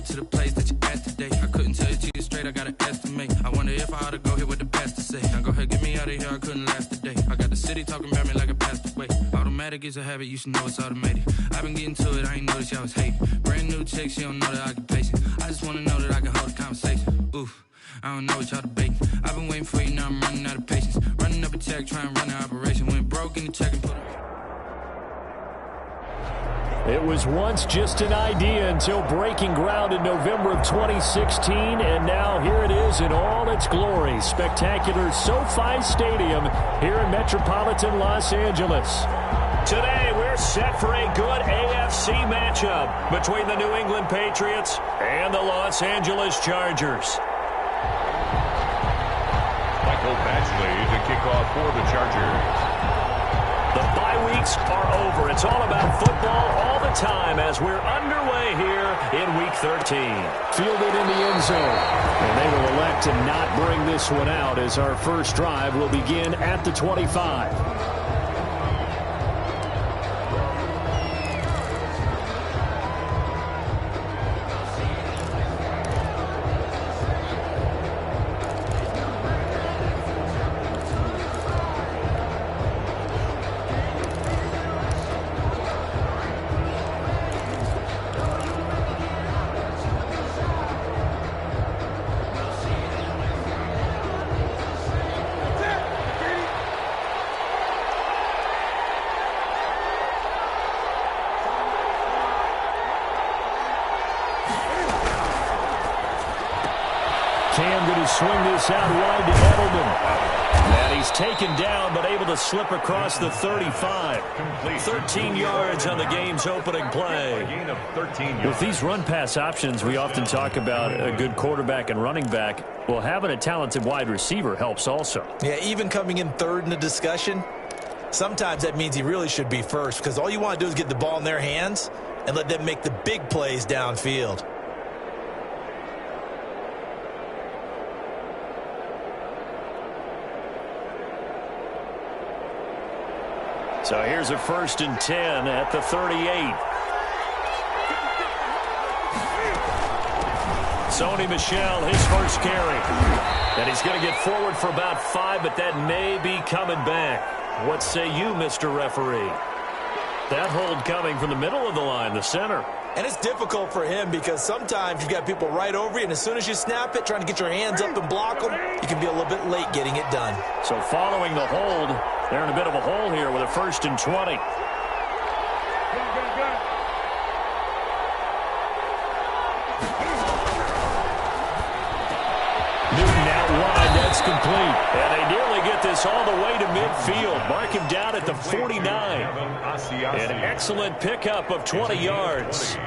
it to the place that you at today. I couldn't tell you to you straight, I gotta estimate. I wonder if I ought to go here with the best to say. Now go ahead, get me out of here, I couldn't last today. I got the city talking about me like a passed away. Automatic is a habit, you should know it's automated. I've been getting to it, I ain't noticed y'all was hating. Brand new chick, she don't know the occupation. I just wanna know that I can hold a conversation. Oof, I don't know what y'all debating. I've been waiting for you, now I'm running out of patience. Running up a check, trying to run an operation. Went broke in the check and put it. It was once just an idea until breaking ground in November of 2016, and now here it is in all its glory. Spectacular SoFi Stadium here in metropolitan Los Angeles. Today, we're set for a good AFC matchup between the New England Patriots and the Los Angeles Chargers. Michael Badgley to kick off for the Chargers. The bye weeks are over. It's all about football all the time as we're underway here in Week 13. Fielded in the end zone. And they will elect to not bring this one out as our first drive will begin at the 25. Cam going to swing this out wide to Edelman. And he's taken down but able to slip across the 35. 13 yards on the game's opening play. With these run-pass options, we often talk about a good quarterback and running back. Well, having a talented wide receiver helps also. Yeah, even coming in third in the discussion, sometimes that means he really should be first because all you want to do is get the ball in their hands and let them make the big plays downfield. So here's a 1st and 10 at the 38. Sony Michel, his first carry. And he's going to get forward for about 5, but that may be coming back. What say you, Mr. Referee? That hold coming from the middle of the line, the center. And it's difficult for him because sometimes you've got people right over you, and as soon as you snap it, trying to get your hands up and block them, you can be a little bit late getting it done. So following the hold, they're in a bit of a hole here with a 1st and 20. Newton out wide, that's complete. And they nearly get this all the way to midfield. Mark him down at the 49. An excellent pickup of 20 yards.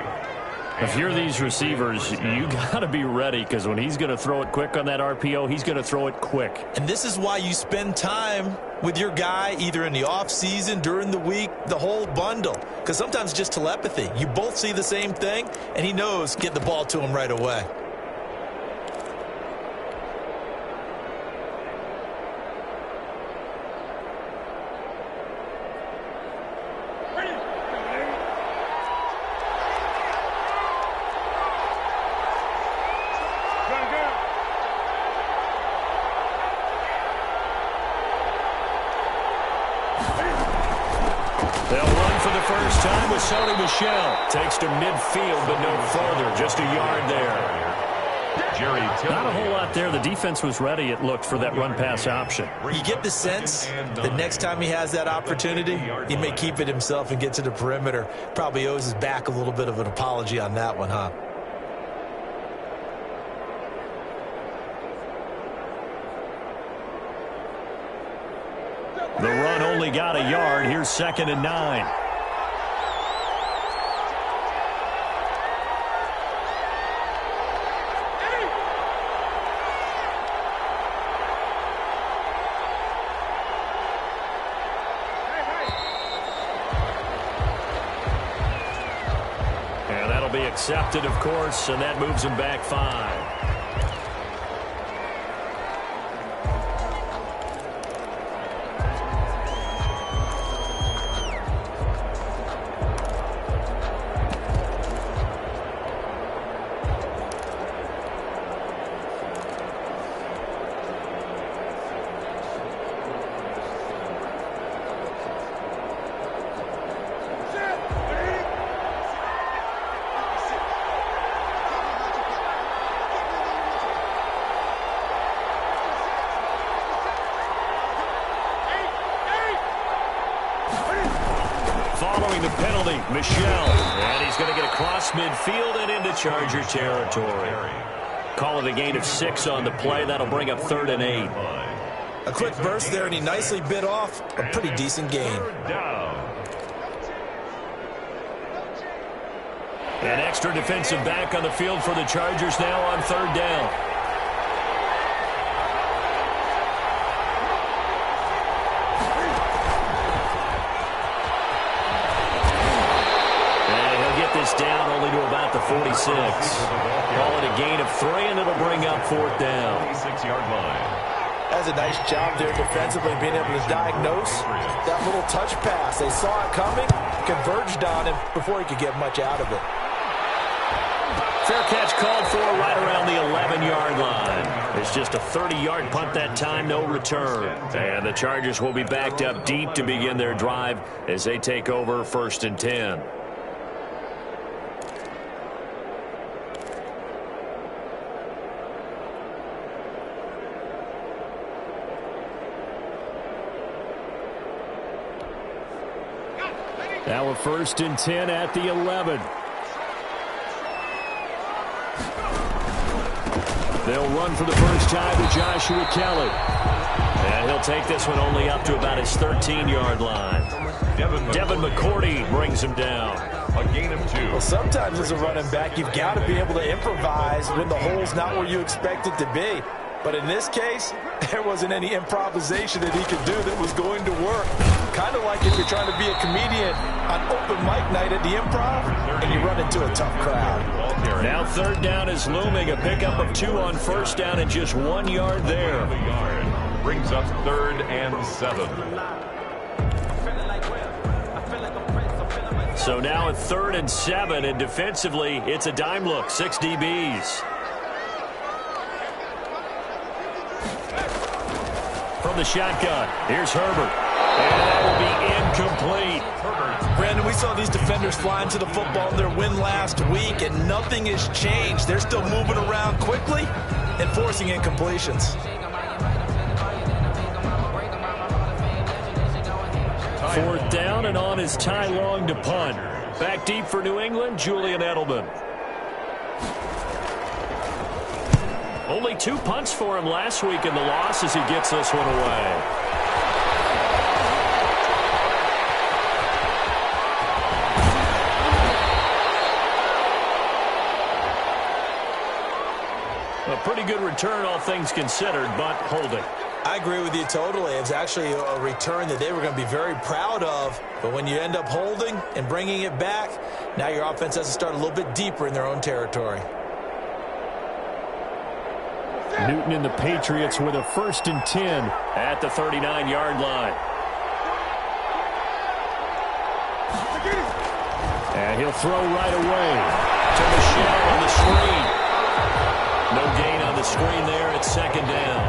If you're these receivers, you got to be ready because when he's going to throw it quick on that RPO, he's going to throw it quick. And this is why you spend time with your guy either in the offseason, during the week, the whole bundle. Because sometimes it's just telepathy. You both see the same thing, and he knows get the ball to him right away. Sony Michel takes to midfield, but no further. Just a yard there. Not a whole lot there. The defense was ready, it looked, for that run-pass option. You get the sense that next time he has that opportunity, he may keep it himself and get to the perimeter. Probably owes his back a little bit of an apology on that one, huh? The run only got a yard. Here's 2nd and 9. Accepted, of course, and that moves him back 5. Michel, and he's going to get across midfield and into Charger territory. Call it a gain of 6 on the play. That'll bring up 3rd and 8. A quick burst there, and he nicely bit off a pretty decent gain. An extra defensive back on the field for the Chargers now on 3rd down. And he'll get this down only to about the 46. Call it a gain of 3, and it'll bring up 4th down. 6-yard line. Has a nice job there defensively, being able to diagnose that little touch pass. They saw it coming, converged on him before he could get much out of it. Fair catch called for right around the 11-yard line. It's just a 30-yard punt that time, no return. And the Chargers will be backed up deep to begin their drive as they take over 1st and 10. Now we're 1st and 10 at the 11. They'll run for the first time to Joshua Kelly. And he'll take this one only up to about his 13-yard line. Devin McCourty brings him down. A gain of 2. Well, sometimes as a running back, you've got to be able to improvise when the hole's not where you expect it to be. But in this case, there wasn't any improvisation that he could do that was going to work. Kind of like if you're trying to be a comedian on open mic night at the Improv and you run into a tough crowd. Now 3rd down is looming. A pickup of 2 on 1st down and just 1 yard there. Brings up 3rd and 7. So now at 3rd and 7, and defensively, it's a dime look. 6 DBs. From the shotgun, here's Herbert. And that will be incomplete. Brandon, we saw these defenders fly into the football in their win last week, and nothing has changed. They're still moving around quickly and forcing incompletions. 4th down, and on is Ty Long to punt. Back deep for New England, Julian Edelman. Only 2 punts for him last week in the loss as he gets this one away. A pretty good return, all things considered, but holding. I agree with you totally. It's actually a return that they were going to be very proud of. But when you end up holding and bringing it back, now your offense has to start a little bit deeper in their own territory. Newton and the Patriots with a 1st and 10 at the 39-yard line. And he'll throw right away to Michel on the screen. No gain on the screen there at 2nd down.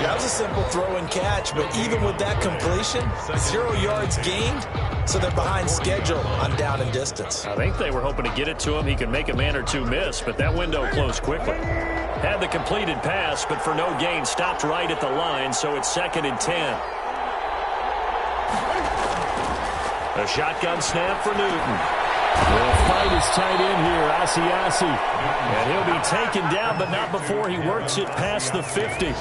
That was a simple throw and catch, but even with that completion, 0 yards gained, so they're behind schedule on down and distance. I think they were hoping to get it to him. He could make a man or two miss, but that window closed quickly. Had the completed pass, but for no gain, stopped right at the line, so it's 2nd and 10. A shotgun snap for Newton. The fight is tight in here, Asiasi. And he'll be taken down, but not before he works it past the 50.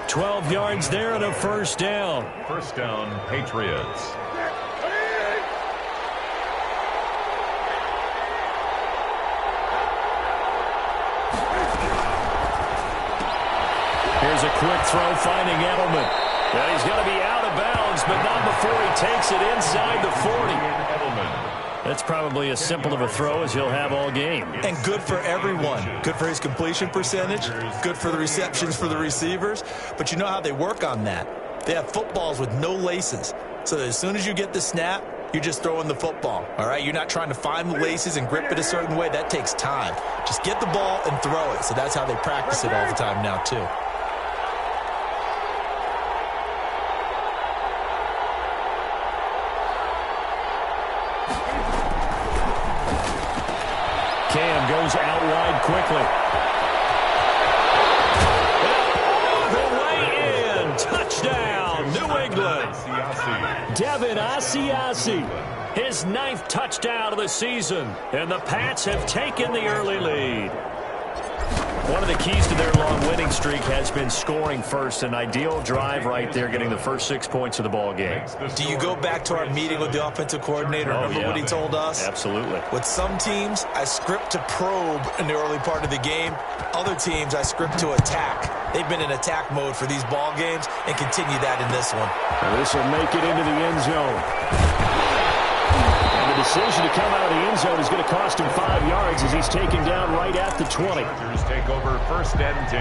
12 yards there and a 1st down. 1st down, Patriots. Here's a quick throw finding Edelman. And he's going to be out of bounds, but not before he takes it inside the 40. Edelman. That's probably as simple of a throw as he'll have all game. And good for everyone. Good for his completion percentage. Good for the receptions for the receivers. But you know how they work on that. They have footballs with no laces. So as soon as you get the snap, you're just throwing the football. All right? You're not trying to find the laces and grip it a certain way. That takes time. Just get the ball and throw it. So that's how they practice it all the time now, too. Cam goes out wide quickly. The way in. Touchdown, New England. Devin Asiasi. his 9th touchdown of the season. And the Pats have taken the early lead. One of the keys to their long winning streak has been scoring first. An ideal drive right there, getting the first 6 points of the ball game. Do you go back to our meeting with the offensive coordinator? Remember what he told us? Absolutely. With some teams, I script to probe in the early part of the game. Other teams, I script to attack. They've been in attack mode for these ball games and continue that in this one. Well, this will make it into the end zone. And the decision to come out of the end zone is going to cost him 5 yards as he's taken down right at the 20. Chargers take over 1st and 10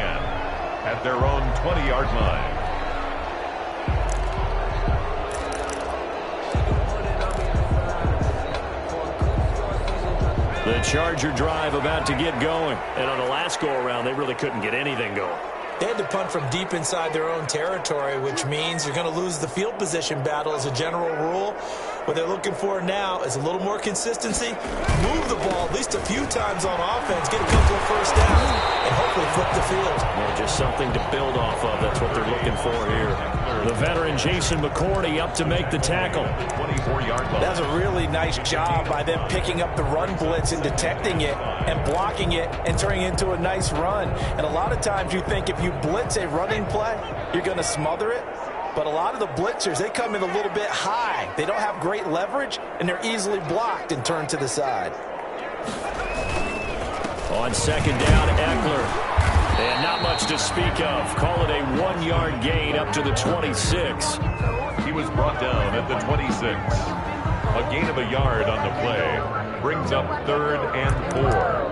at their own 20-yard line. The Charger drive about to get going. And on the last go-around, they really couldn't get anything going. They had to punt from deep inside their own territory, which means you're going to lose the field position battle as a general rule. What they're looking for now is a little more consistency, move the ball at least a few times on offense, get a couple of first downs, and hopefully flip the field. Yeah, just something to build off of. That's what they're looking for here. The veteran Jason McCourty up to make the tackle. 24-yard line. That's a really nice job by them picking up the run blitz and detecting it and blocking it and turning it into a nice run. And a lot of times you think if you blitz a running play, you're going to smother it. But a lot of the blitzers, they come in a little bit high. They don't have great leverage, and they're easily blocked and turned to the side. On 2nd down, Eckler. And not much to speak of. Call it a 1-yard gain up to the 26. He was brought down at the 26. A gain of a yard on the play brings up 3rd and 4.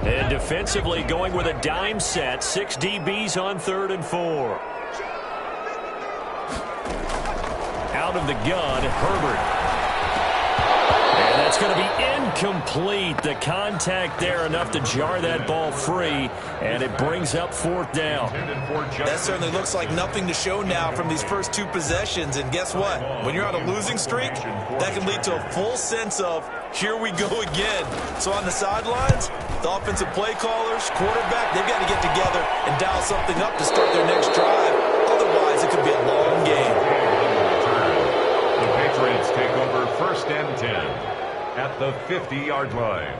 And defensively going with a dime set. 6 DBs on 3rd and 4. Out of the gun, Herbert. And that's going to be incomplete. The contact there enough to jar that ball free. And it brings up 4th down. That certainly looks like nothing to show now from these first 2 possessions. And guess what? When you're on a losing streak, that can lead to a full sense of, here we go again. So on the sidelines, the offensive play callers, quarterback, they've got to get together and dial something up to start their next drive. Otherwise, it could be a long game. The Patriots take over 1st and 10 at the 50-yard line.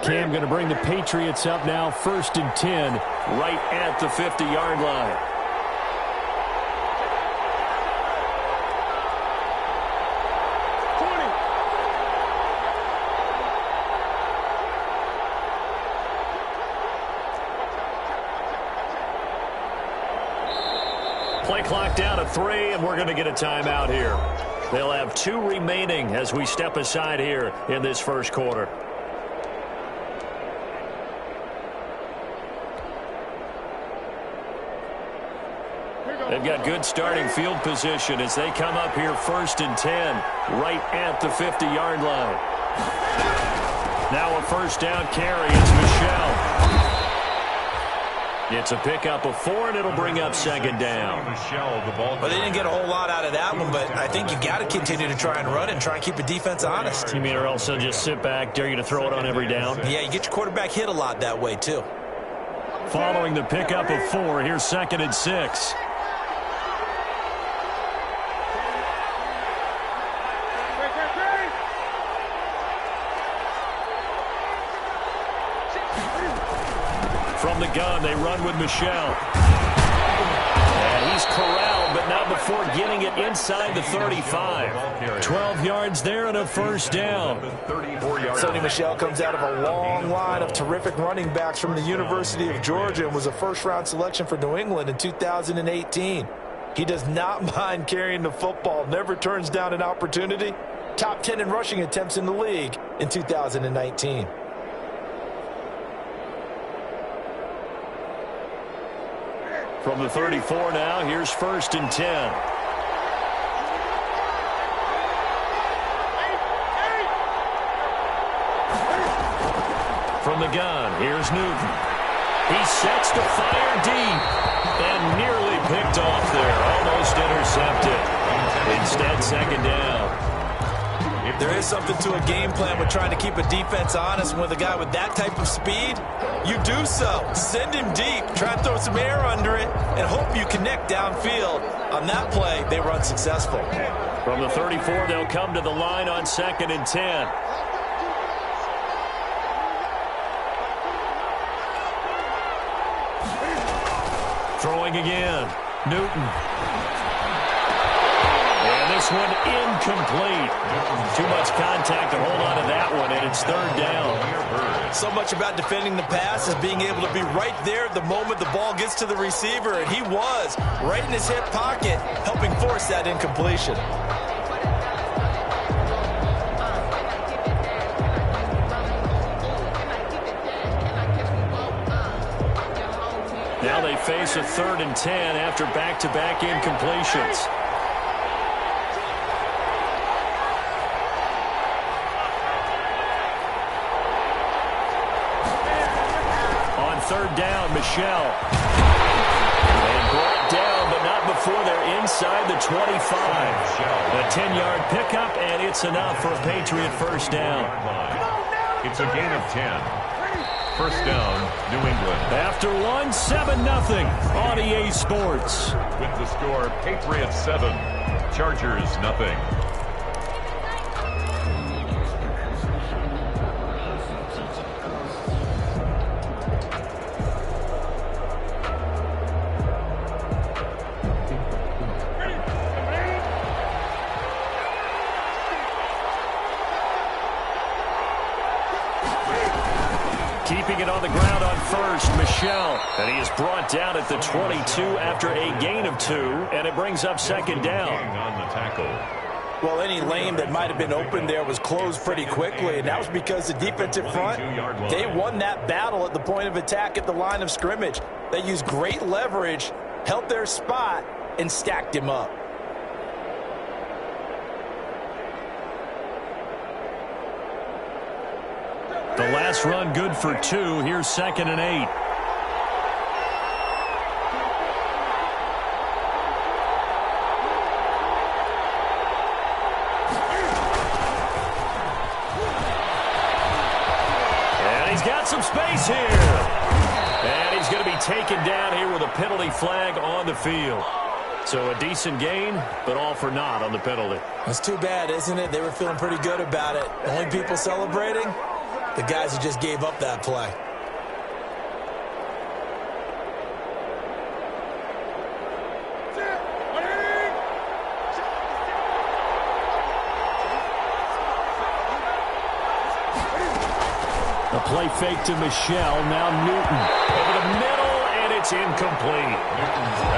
Cam going to bring the Patriots up now, 1st and 10, right at the 50-yard line. Play clock down to 3, and we're going to get a timeout here. They'll have 2 remaining as we step aside here in this first quarter. They've got good starting field position as they come up here 1st and 10, right at the 50-yard line. Now a 1st down carry. It's Michel. It's a pickup of 4, and it'll bring up 2nd down. Well, they didn't get a whole lot out of that one, but I think you got to continue to try and run and try and keep the defense honest. You mean or else they'll just sit back, dare you to throw it on every down? Yeah, you get your quarterback hit a lot that way, too. Following the pickup of 4, here's 2nd and 6. From the gun, they run with Michel. And he's corralled, but not before getting it inside the 35. 12 yards there and a 1st down. Sonny Michel comes out of a long line of terrific running backs from the University of Georgia and was a 1st-round selection for New England in 2018. He does not mind carrying the football, never turns down an opportunity. Top 10 in rushing attempts in the league in 2019. From the 34 now, here's 1st and 10. From the gun, here's Newton. He sets to fire deep and nearly picked off there. Almost intercepted. Instead, 2nd down. There is something to a game plan with trying to keep a defense honest. With a guy with that type of speed, you do so. Send him deep, try to throw some air under it, and hope you connect downfield. On that play, they were unsuccessful. From the 34, they'll come to the line on 2nd and 10. Throwing again. Newton. And this one incomplete. Too much contact to hold on to that one, and it's 3rd down. So much about defending the pass is being able to be right there at the moment the ball gets to the receiver, and he was right in his hip pocket, helping force that incompletion. Now they face a 3rd and 10 after back-to-back incompletions. On 3rd down, Michel. And brought down, but not before they're inside the 25. A 10-yard pickup, and it's enough for a Patriot 1st down. It's a gain of 10. 1st down, New England. After one, 7-0 on EA Sports. With the score, Patriots 7, Chargers 0. Keeping it on the ground on 1st, Michel. And he is brought down at the 22 after a gain of 2, and it brings up 2nd down. On the tackle. Well, any lane that might have been open there was closed pretty quickly, and that was because the defensive front, they won that battle at the point of attack at the line of scrimmage. They used great leverage, held their spot, and stacked him up. The last run good for 2. Here's 2nd and 8. And he's got some space here. And he's going to be taken down here with a penalty flag on the field. So a decent gain, but all for naught on the penalty. That's too bad, isn't it? They were feeling pretty good about it. The only people celebrating, the guys who just gave up that play. The play fake to Michel. Now Newton over the middle, and it's incomplete.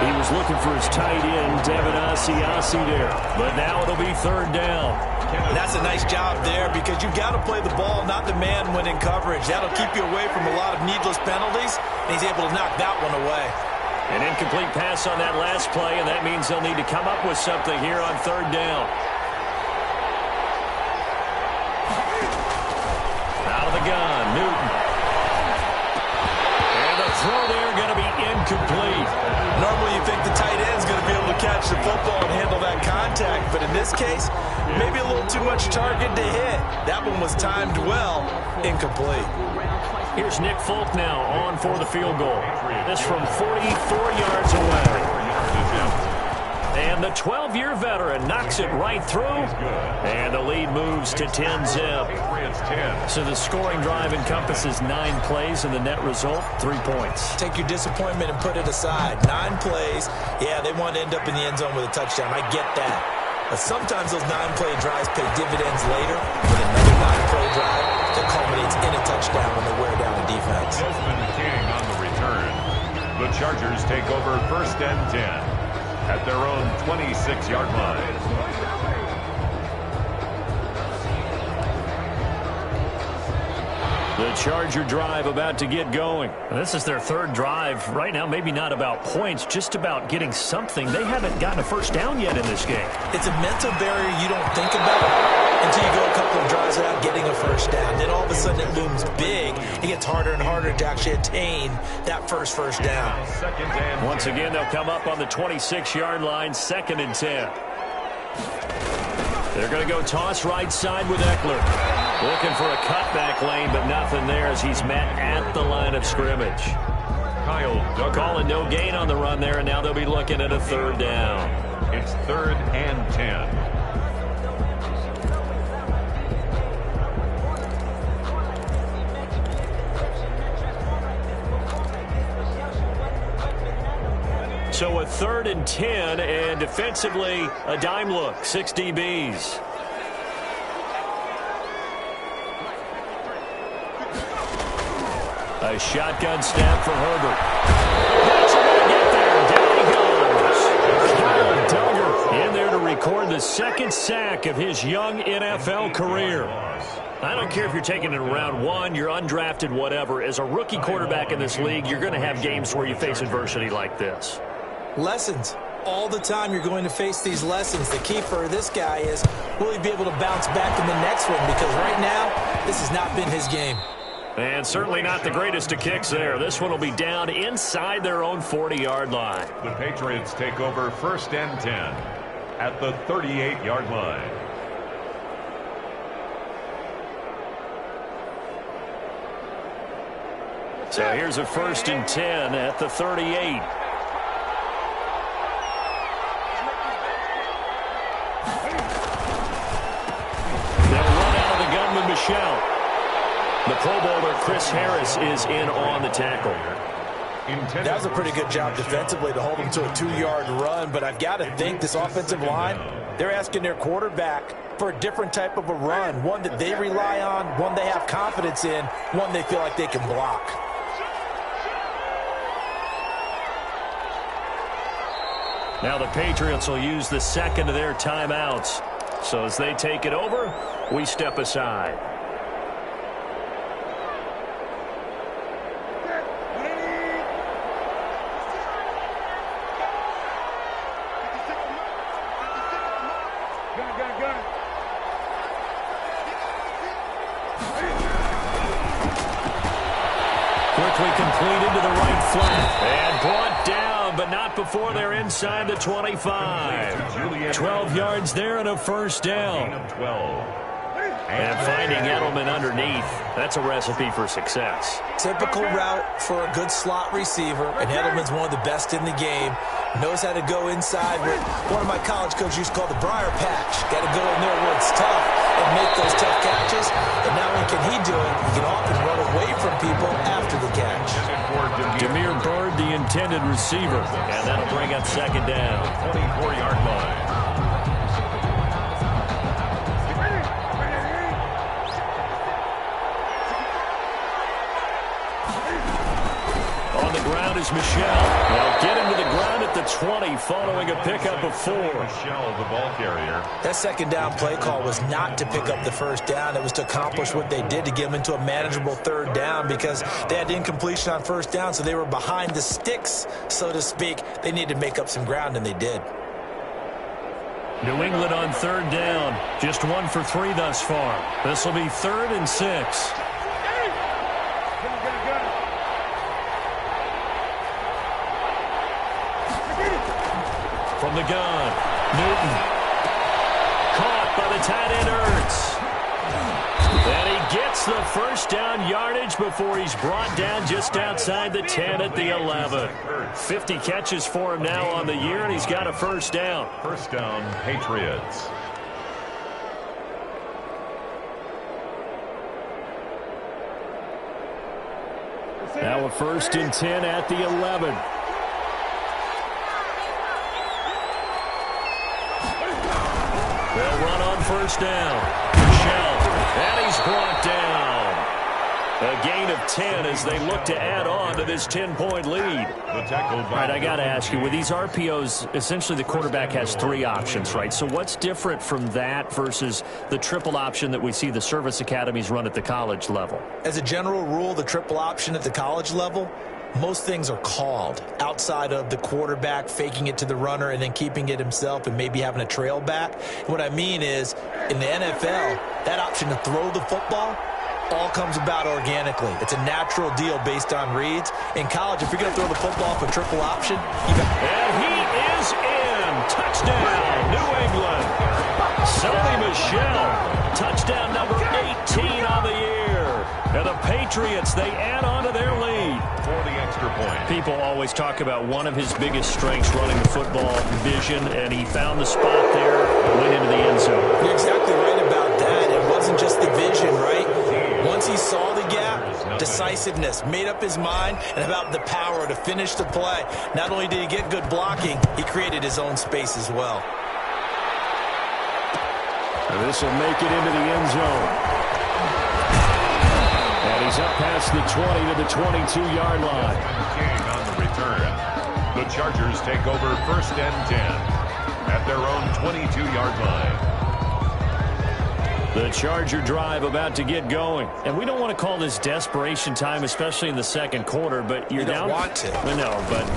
He was looking for his tight end, Devin Asiasi there. But now it'll be 3rd down. And that's a nice job there because you've got to play the ball, not the man when in coverage. That'll keep you away from a lot of needless penalties, and he's able to knock that one away. An incomplete pass on that last play, and that means they'll need to come up with something here on 3rd down. Out of the gun, Newton. And the throw there going to be incomplete. Normally you think the tight end's going to be able to catch the football and handle that contact, but in this case, maybe a little too much target to hit. That one was timed well, incomplete. Here's Nick Folk now on for the field goal. This from 44 yards away. And the 12-year veteran knocks it right through. And the lead moves to 10-zip. So the scoring drive encompasses 9 plays, and the net result, 3 points. Take your disappointment and put it aside. 9 plays. Yeah, they want to end up in the end zone with a touchdown. I get that. But sometimes those 9-play drives pay dividends later with another 9-play drive that culminates in a touchdown when they wear down a defense. Desmond King on the return. The Chargers take over 1st and 10. at their own 26-yard line. The Charger drive about to get going. This is their third drive. Right now, maybe not about points, just about getting something. They haven't gotten a first down yet in this game. It's a mental barrier you don't think about until you go a couple of drives without getting a first down. Then all of a sudden it looms big. It gets harder and harder to actually attain that first down. Once again, they'll come up on the 26-yard line, 2nd and 10. They're going to go toss right side with Eckler. Looking for a cutback lane, but nothing there as he's met at the line of scrimmage. Kyle Duggar. Calling no gain on the run there, and now they'll be looking at a 3rd down. It's 3rd and 10. So a 3rd and 10, and defensively, a dime look, 6 DBs. A shotgun snap for Herbert. That's going to get there. Down he goes. Kyle Duggar in there to record the 2nd sack of his young NFL career. I don't care if you're taking it in round 1, you're undrafted, whatever. As a rookie quarterback in this league, you're going to have games where you face adversity like this. Lessons. All the time you're going to face these lessons. The key for this guy is, will he be able to bounce back in the next one? Because right now, this has not been his game. And certainly not the greatest of kicks there. This one will be down inside their own 40-yard line. The Patriots take over 1st and 10 at the 38-yard line. So here's a 1st and 10 at the 38. Michelle. The Pro Bowler Chris Harris is in on the tackle. That was a pretty good job defensively to hold him to a 2-yard run, but I've got to think this offensive line, they're asking their quarterback for a different type of a run, one that they rely on, one they have confidence in, one they feel like they can block. Now the Patriots will use the 2nd of their timeouts. So as they take it over, we step aside. Quickly completed to the right flat. And brought down, but not before they're inside the 25. 12 yards there and a 1st down. And finding Edelman underneath, that's a recipe for success. Typical route for a good slot receiver, and Edelman's one of the best in the game. Knows how to go inside what one of my college coaches used to call the briar patch. Got to go in there where it's tough and make those tough catches. And not only can he do it, he can often run away from people after the catch. Damiere Byrd, the intended receiver. And that'll bring up 2nd down. 24-yard line. On the ground is Michelle. They'll get him to the ground at the 20 following a pickup of 4. Michelle, the ball carrier. That 2nd down play call was not to pick up the 1st down. It was to accomplish what they did to get them into a manageable 3rd down because they had incompletion on 1st down, so they were behind the sticks, so to speak. They needed to make up some ground, and they did. New England on 3rd down. Just 1 for 3 thus far. This will be 3rd and 6. From the gun, Newton. Caught by the tight end, Ertz. And he gets the 1st down yardage before he's brought down just outside the 10 at the 11. 50 catches for him now on the year, and he's got a 1st down. 1st down, Patriots. Now a 1st and 10 at the 11. They'll run on 1st down. Michelle, and he's brought down. A gain of 10 as they look to add on to this 10-point lead. All right, I got to ask you, with these RPOs, essentially the quarterback has 3 options, right? So what's different from that versus the triple option that we see the service academies run at the college level? As a general rule, the triple option at the college level, most things are called outside of the quarterback faking it to the runner and then keeping it himself and maybe having a trail back. What I mean is, in the NFL, that option to throw the football all comes about organically. It's a natural deal based on reads. In college, if you're going to throw the football for triple option, and he is in. Touchdown, New England. Sony Michel, touchdown number 18 on the year. And the Patriots, they add on to their lead. For the extra point. People always talk about one of his biggest strengths running the football, vision, and he found the spot there and went into the end zone. You're exactly right about that. It wasn't just the vision, right? Once he saw the gap, decisiveness, made up his mind, and about the power to finish the play. Not only did he get good blocking, he created his own space as well. And this will make it into the end zone. And he's up past the 20 to the 22-yard line. King on the return. The Chargers take over 1st and 10 at their own 22-yard line. The Charger drive about to get going. And we don't want to call this desperation time, especially in the second quarter, but you're down. You don't want to. No, but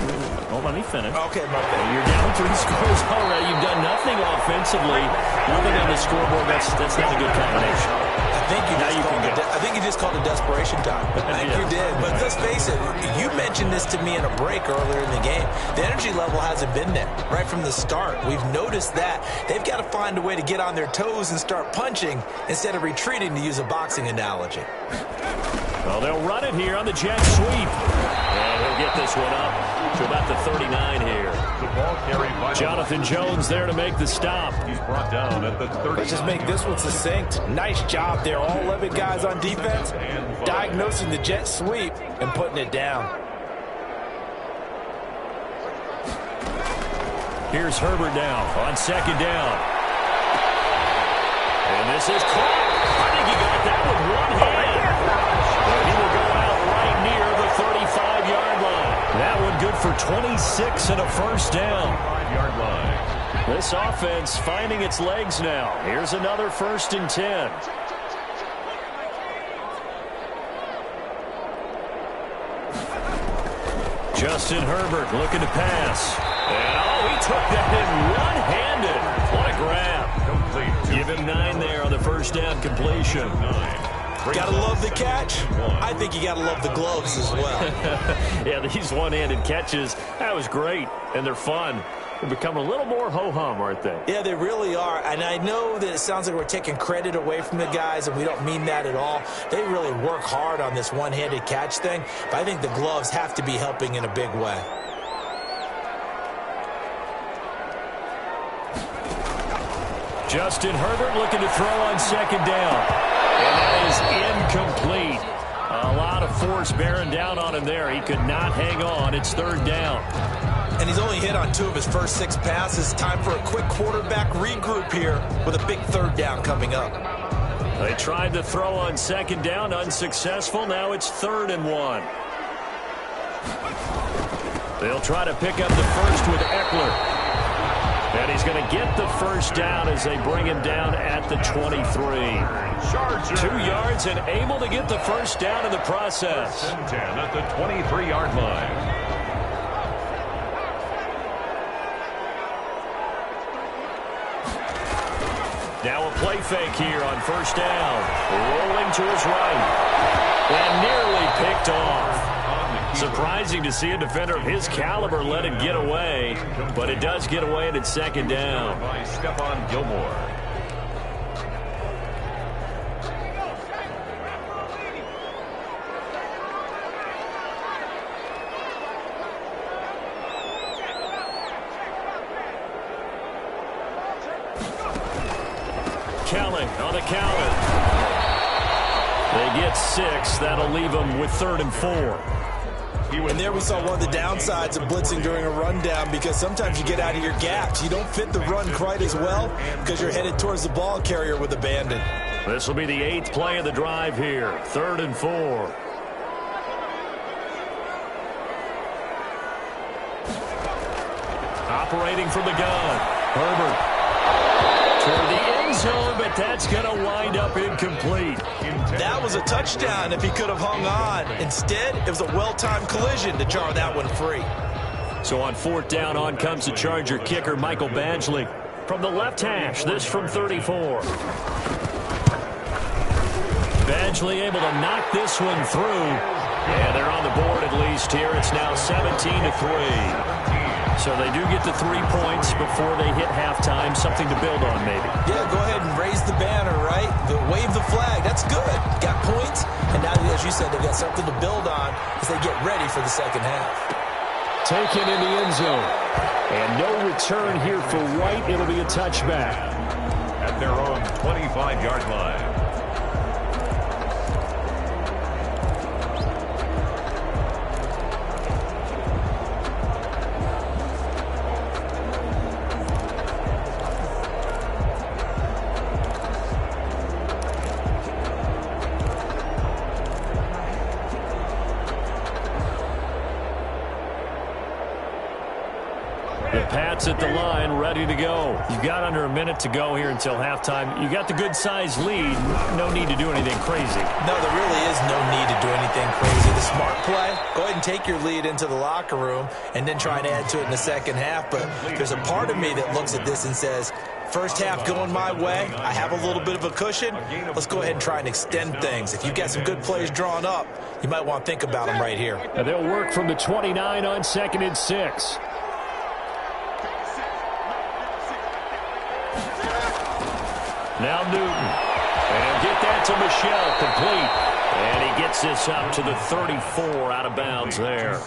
let me finish. Okay, my bad. You're down 3 scores already. You've done nothing offensively. Nothing on the scoreboard. That's not a good combination. I think you just called it desperation time. I think you did. But let's face it, you mentioned this to me in a break earlier in the game. The energy level hasn't been there right from the start. We've noticed that. They've got to find a way to get on their toes and start punching instead of retreating, to use a boxing analogy. Well, they'll run it here on the jet sweep. And he'll get this one up to about the 39 here. The ball carried by Jonathan Jones there to make the stop. He's brought down at the 30. Let's just make this one succinct. Nice job there. All 11 guys on defense diagnosing the jet sweep and putting it down. Here's Herbert now on 2nd down. And this is caught. I think he got that with one hand. But he will go out right near the 35-yard line. That one good for 26 and a 1st down. 5-yard line. This offense finding its legs now. Here's another 1st and 10. Justin Herbert looking to pass. And, he took that in one-handed. What a grab. Complete. Give him 9 there on the 1st down completion. 9. Gotta love the catch. I think you gotta love the gloves as well. Yeah, these one-handed catches, that was great. And they're fun. They're becoming a little more ho-hum, aren't they? Yeah, they really are. And I know that it sounds like we're taking credit away from the guys, and we don't mean that at all. They really work hard on this one-handed catch thing, but I think the gloves have to be helping in a big way. Justin Herbert looking to throw on 2nd down. And that is incomplete. A lot of force bearing down on him there. He could not hang on. It's 3rd down. And he's only hit on 2 of his first 6 passes. Time for a quick quarterback regroup here with a big 3rd down coming up. They tried to throw on 2nd down, unsuccessful. Now it's 3rd and 1. They'll try to pick up the first with Eckler. And he's going to get the 1st down as they bring him down at the 23. Charger. 2 yards and able to get the 1st down in the process. 1st and 10 at the 23-yard line. Now a play fake here on 1st down. Rolling to his right. And nearly picked off. Surprising to see a defender of his caliber let it get away. But it does get away and it's 2nd down. By Stephon Gilmore. Kellen on the counter. They get 6. That'll leave them with 3rd and 4. And there we saw one of the downsides of blitzing during a rundown, because sometimes you get out of your gaps. You don't fit the run quite as well because you're headed towards the ball carrier with abandon. This will be the 8th play of the drive here. 3rd and 4. operating from the gun. Herbert toward the end zone, but that's going to wind up incomplete. That was a touchdown if he could have hung on. Instead, it was a well-timed collision to jar that one free. So on 4th down, on comes the Charger kicker, Michael Badgley. From the left hash, this from 34. Badgley able to knock this one through. And they're on the board at least here. It's now 17-3. So they do get the 3 points before they hit halftime. Something to build on, maybe. Yeah, go ahead and raise the banner, right? Wave the flag. That's good. Got points. And now, as you said, they've got something to build on as they get ready for the second half. Taken in the end zone. And no return here for White. It'll be a touchback. At their own 25-yard line. At the line, ready to go. You've got under a minute to go here until halftime. You got the good-sized lead. No need to do anything crazy. No, there really is no need to do anything crazy. The smart play, go ahead and take your lead into the locker room and then try and add to it in the second half. But there's a part of me that looks at this and says, first half going my way, I have a little bit of a cushion. Let's go ahead and try and extend things. If you've got some good plays drawn up, you might want to think about them right here. And they'll work from the 29 on 2nd and 6. Now Newton. And get that to Michel, complete. And he gets this up to the 34 out of bounds there.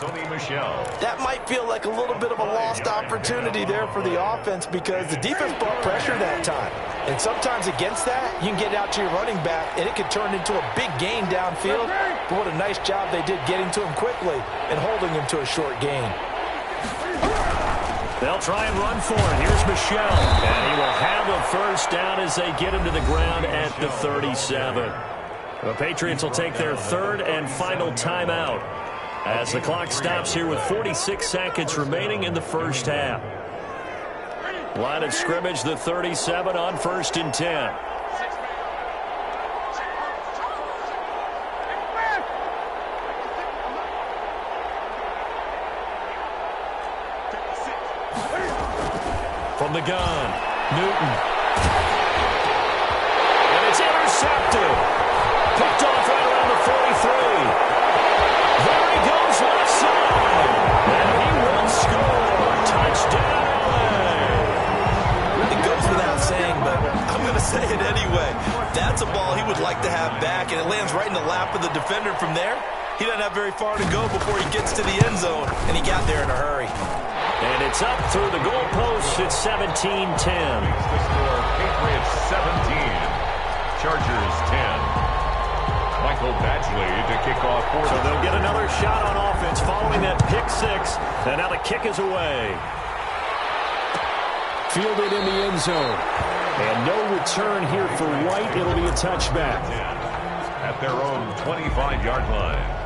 That might feel like a little bit of a lost opportunity there for the offense because the defense brought pressure that time. And sometimes against that, you can get out to your running back, and it could turn into a big gain downfield. But what a nice job they did getting to him quickly and holding him to a short gain. They'll try and run for it. Here's Michel. And he will have a first down as they get him to the ground at the 37. The Patriots will take their 3rd and final timeout as the clock stops here with 46 seconds remaining in the first half. Line of scrimmage, the 37 on 1st and 10. From the gun, Newton. And it's intercepted. Picked off right around the 43. There he goes left side. And he will score. Touchdown, LA. It goes without saying, but I'm going to say it anyway. That's a ball he would like to have back, and it lands right in the lap of the defender from there. He doesn't have very far to go before he gets to the end zone, and he got there in a hurry. And it's up through the goalpost. It's 17-10. The score, Patriots 17, Chargers 10. Michael Badgley to kick off for So they'll get another shot on offense following that pick 6. And now the kick is away. Fielded in the end zone. And no return here for White. It'll be a touchback. At their own 25-yard line.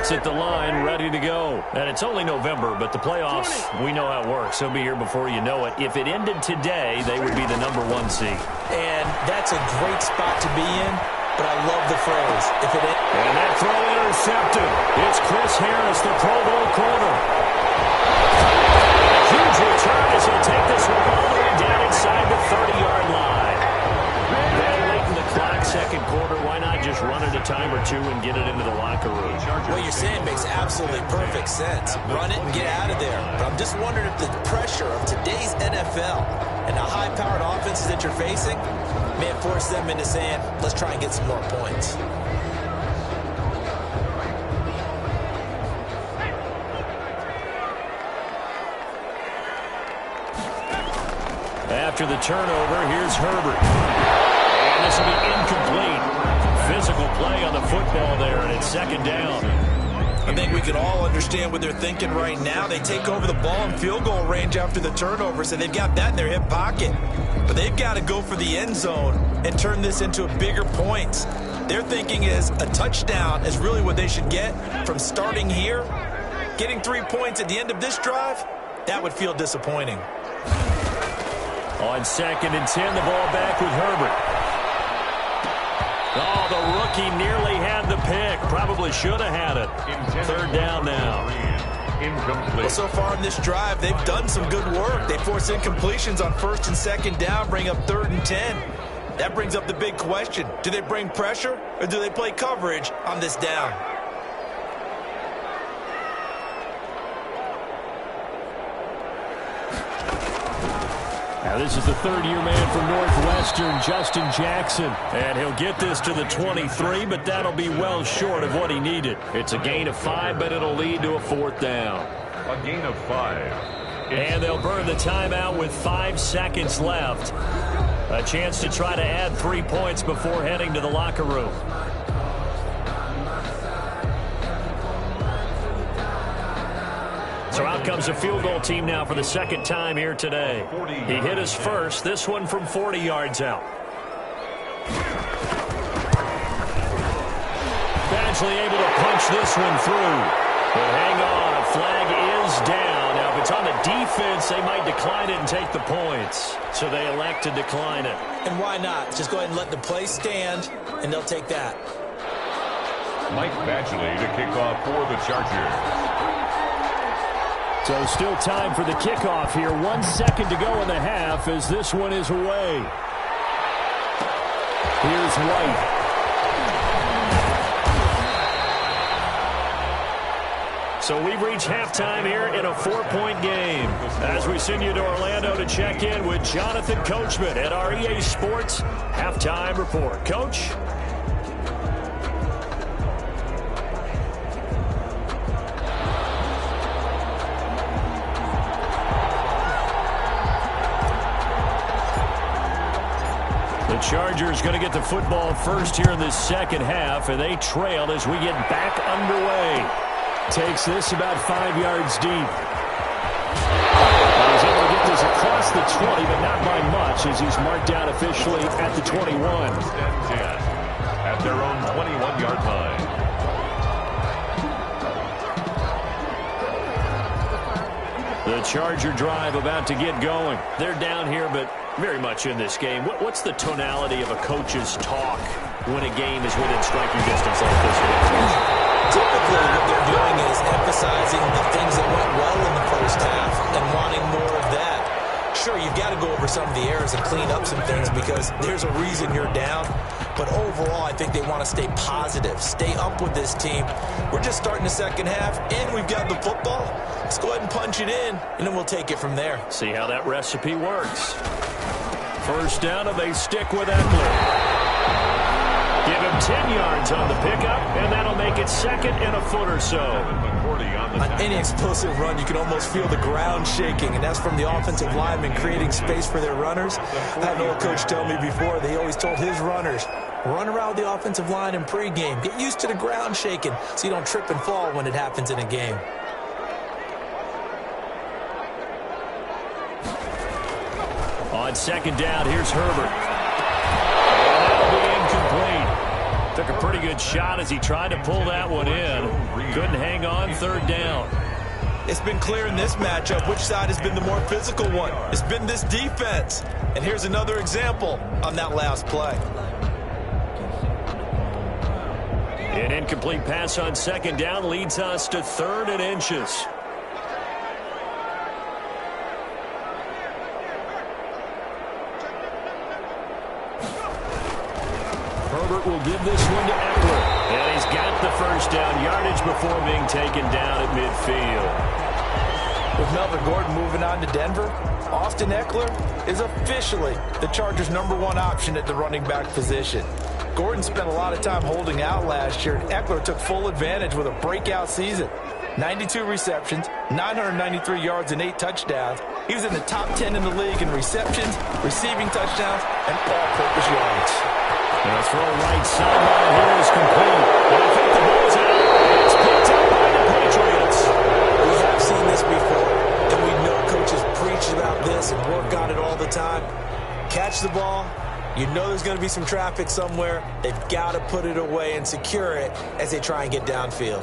At the line, ready to go. And it's only November, but the playoffs, we know how it works. They'll be here before you know it. If it ended today, they would be the #1 seed. And that's a great spot to be in, but I love the phrase. And that throw intercepted. It's Chris Harris, the Pro Bowl corner. Huge return as he'll take this one all the way down inside the 30-yard line. And late in the clock, second quarter, why not just run it a time or two and get it into the locker room? What you're saying makes absolutely perfect sense. Run it and get out of there. But I'm just wondering if the pressure of today's NFL and the high-powered offenses that you're facing may have forced them into saying, let's try and get some more points. After the turnover, here's Herbert. And this will be incomplete. Physical play on the football there, and it's 2nd down. I think we can all understand what they're thinking right now. They take over the ball in field goal range after the turnover, so they've got that in their hip pocket. But they've got to go for the end zone and turn this into bigger points. Their thinking is a touchdown is really what they should get from starting here. Getting 3 points at the end of this drive, that would feel disappointing. On 2nd and 10, the ball back with Herbert. Oh, the rookie nearly had the pick. Probably should have had it. 3rd down now. Incomplete. Well, so far in this drive, they've done some good work. They forced incompletions on 1st and 2nd down, bring up 3rd and 10. That brings up the big question. Do they bring pressure or do they play coverage on this down? Now this is the 3rd-year man from Northwestern, Justin Jackson. And he'll get this to the 23, but that'll be well short of what he needed. It's a gain of 5, but it'll lead to a 4th down. A gain of 5. And they'll burn the timeout with 5 seconds left. A chance to try to add 3 points before heading to the locker room. So out comes a field goal team now for the 2nd time here today. He hit his first, this one from 40 yards out. Badgley able to punch this one through. But hang on, a flag is down. Now if it's on the defense, they might decline it and take the points. So they elect to decline it. And why not? Just go ahead and let the play stand, and they'll take that. Mike Badgley to kick off for the Chargers. So still time for the kickoff here. 1 second to go in the half as this one is away. Here's White. So we've reached halftime here in a 4-point game. As we send you to Orlando to check in with Jonathan Coachman at our EA Sports Halftime Report. Coach? The Chargers going to get the football first here in this 2nd half, and they trail as we get back underway. Takes this about 5 yards deep. And he's able to get this across the 20, but not by much as he's marked down officially at the 21. At their own 21-yard line. The Charger drive about to get going. They're down here, but very much in this game. What's the tonality of a coach's talk when a game is within striking distance like this one? Typically, what they're doing is emphasizing the things that went well in the first half and wanting more of that. Sure, you've got to go over some of the errors and clean up some things because there's a reason you're down. But overall, I think they want to stay positive, stay up with this team. We're just starting the 2nd half, and we've got the football. Let's go ahead and punch it in, and then we'll take it from there. See how that recipe works. 1st down, and they stick with Eckler. Give him 10 yards on the pickup, and that'll make it 2nd and a foot or so. On any explosive run, you can almost feel the ground shaking, and that's from the offensive linemen creating space for their runners. I had an old coach tell me before, they always told his runners, run around the offensive line in pregame. Get used to the ground shaking so you don't trip and fall when it happens in a game. On 2nd down, here's Herbert. And that'll be incomplete. Took a pretty good shot as he tried to pull that one in. Couldn't hang on. 3rd down. It's been clear in this matchup which side has been the more physical one. It's been this defense. And here's another example on that last play. An incomplete pass on 2nd down leads us to 3rd and inches. Herbert will give this one to Eckler. And he's got the 1st down yardage before being taken down at midfield. With Melvin Gordon moving on to Denver, Austin Eckler is officially the Chargers' #1 option at the running back position. Gordon spent a lot of time holding out last year, and Eckler took full advantage with a breakout season. 92 receptions, 993 yards, and 8 touchdowns. He was in the top 10 in the league in receptions, receiving touchdowns, and all-purpose yards. And a throw right sideline here is complete. And I think the ball's out. It's picked up by the some traffic somewhere, they've got to put it away and secure it as they try and get downfield.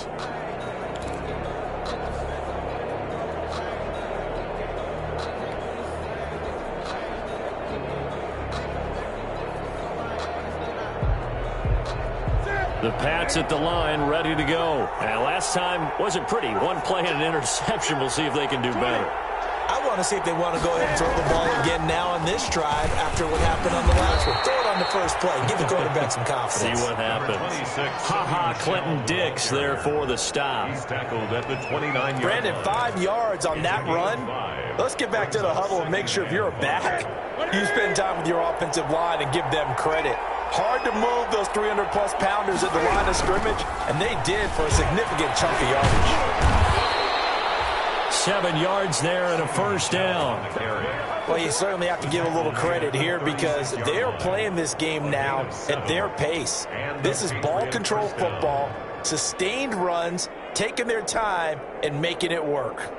The Pats at the line, ready to go. And last time wasn't pretty. One play and an interception. We'll see if they can do better. I want to see if they want to go ahead and throw the ball again now on this drive after what happened on the last one. Throw it on the first play. Give the quarterback some confidence. See what happens. Clinton Dix there for the stop. He's tackled at the 29-yard line. Brandon, 5 yards on that run. Let's get back to the huddle and make sure if you're a back, you spend time with your offensive line and give them credit. Hard to move those 300-plus pounders at the line of scrimmage, and they did for a significant chunk of yardage. 7 yards there and a first down. Well, you certainly have to give a little credit here because they're playing this game now at their pace. This is ball control football, sustained runs, taking their time, and making it work.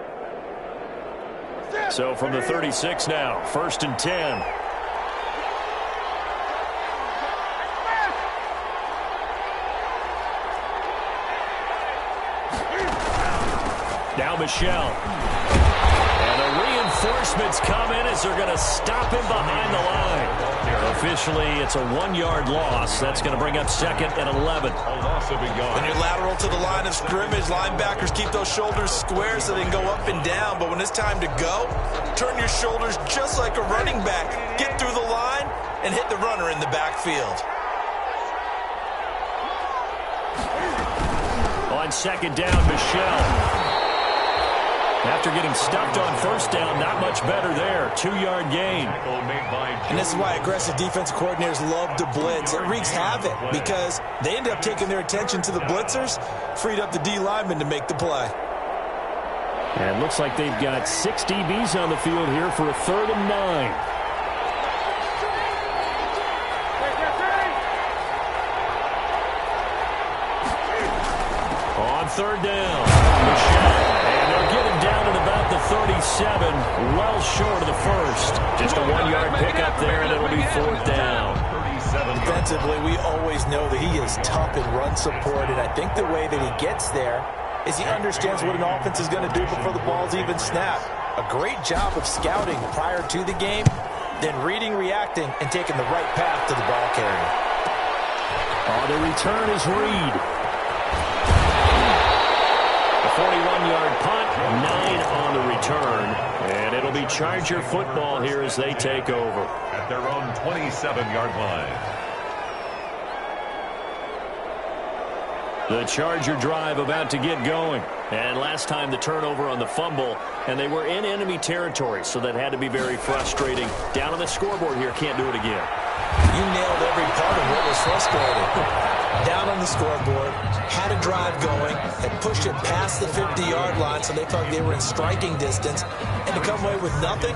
So from the 36 now, 1st and 10. Now Michel. And the reinforcements come in as they're going to stop him behind the line. Officially, it's a 1-yard loss. That's going to bring up 2nd and 11. When you're lateral to the line of scrimmage, linebackers keep those shoulders square so they can go up and down. But when it's time to go, turn your shoulders just like a running back. Get through the line and hit the runner in the backfield. On 2nd down, Michel. After getting stuffed on 1st down, not much better there. 2-yard gain. And this is why aggressive defensive coordinators love to blitz. It wreaks havoc because they end up taking their attention to the blitzers, freed up the D lineman to make the play. And it looks like they've got 6 DBs on the field here for a 3rd and 9. On 3rd down, Michel. And they'll get him down at about the 37, well short of the first. Just a 1-yard pickup there, and it'll be 4th down. Defensively, we always know that he is tough and run support, and I think the way that he gets there is he understands what an offense is going to do before the ball's even snapped. A great job of scouting prior to the game, then reading, reacting, and taking the right path to the ball carrier. The return is Reed. 41-yard punt, 9 on the return, and it'll be Charger football here as they take over. At their own 27-yard line. The Charger drive about to get going. And last time the turnover on the fumble, and they were in enemy territory, so that had to be very frustrating. Down on the scoreboard here, can't do it again. You nailed every part of what was frustrating. Down on the scoreboard, had a drive going, had pushed it past the 50-yard line so they thought they were in striking distance, and to come away with nothing,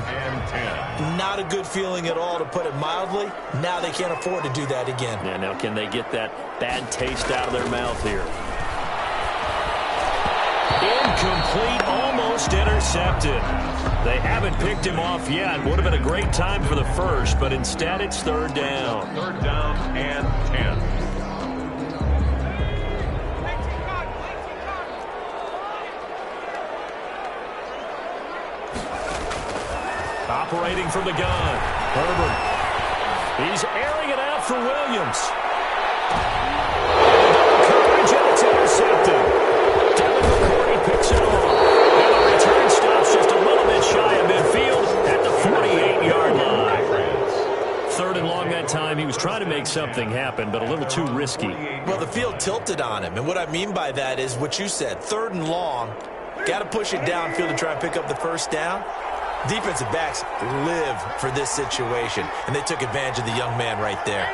not a good feeling at all, to put it mildly. Now they can't afford to do that again. Yeah, now can they get that bad taste out of their mouth here? Incomplete, almost intercepted. They haven't picked him off yet. Would have been a great time for the first, but instead it's 3rd down. 3rd down and 10. Operating from the gun, Herbert. He's airing it out for Williams. Coverage, and it's intercepted. Devin McCourty picks it off. And the return stops just a little bit shy of midfield at the 48-yard line. 3rd and long that time. He was trying to make something happen, but a little too risky. Well, the field tilted on him, and what I mean by that is what you said. 3rd and long, got to push it downfield to try and pick up the 1st down. Defensive backs live for this situation, and they took advantage of the young man right there.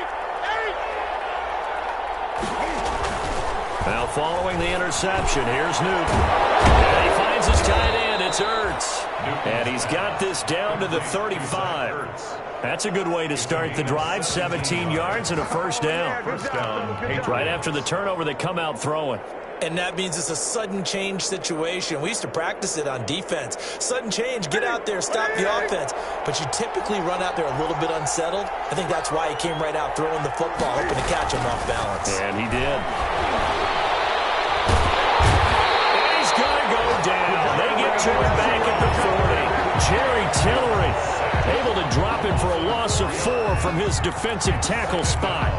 Now following the interception, here's Newton. And he finds his tight end. It's Ertz. And he's got this down to the 35. That's a good way to start the drive. 17 yards and a 1st down. Right after the turnover, they come out throwing. And that means it's a sudden change situation. We used to practice it on defense. Sudden change, get out there, stop the offense. But you typically run out there a little bit unsettled. I think that's why he came right out throwing the football, hoping to catch him off balance. And he did. And he's going to go down. They get to him back at the 40. Jerry Tillery able to drop him for a loss of 4 from his defensive tackle spot.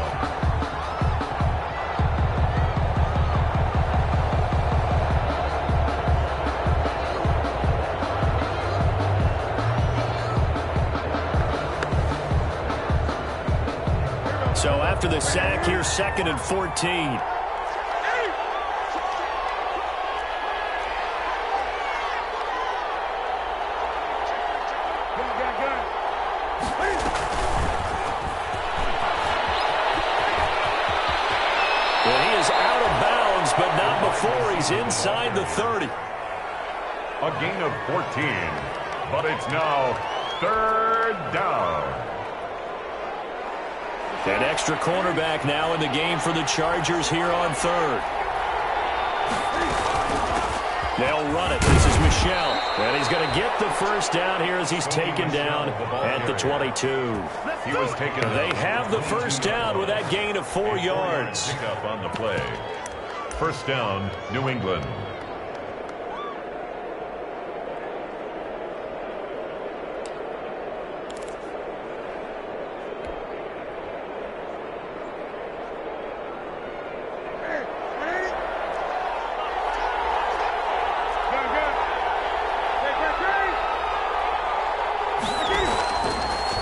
So after the sack, here's 2nd and 14. And he is out of bounds, but not before he's inside the 30. A gain of 14, but it's now 3rd down. An extra cornerback now in the game for the Chargers here on 3rd. They'll run it. This is Michel. And he's going to get the first down here as he's taken down at the 22. They have the first down with that gain of 4 yards. Pick up on the play. First down, New England.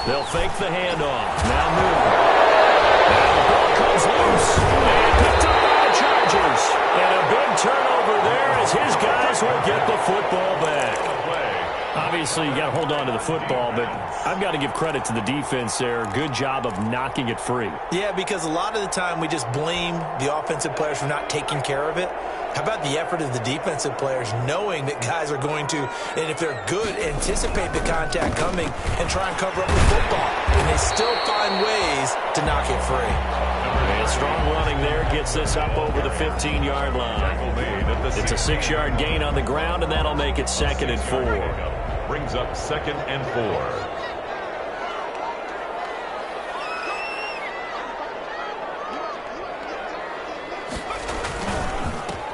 They'll fake the handoff. Now move. And the ball comes loose. And picked up by the Chargers. And a big turnover there as his guys will get the football back. Obviously, you got to hold on to the football, but I've got to give credit to the defense there. Good job of knocking it free. Yeah, because a lot of the time we just blame the offensive players for not taking care of it. How about the effort of the defensive players knowing that guys are going to, and if they're good, anticipate the contact coming and try and cover up the football. And they still find ways to knock it free. And strong running there gets this up over the 15-yard line. It's a 6-yard gain on the ground, and that'll make it 2nd and 4. Brings up 2nd and 4.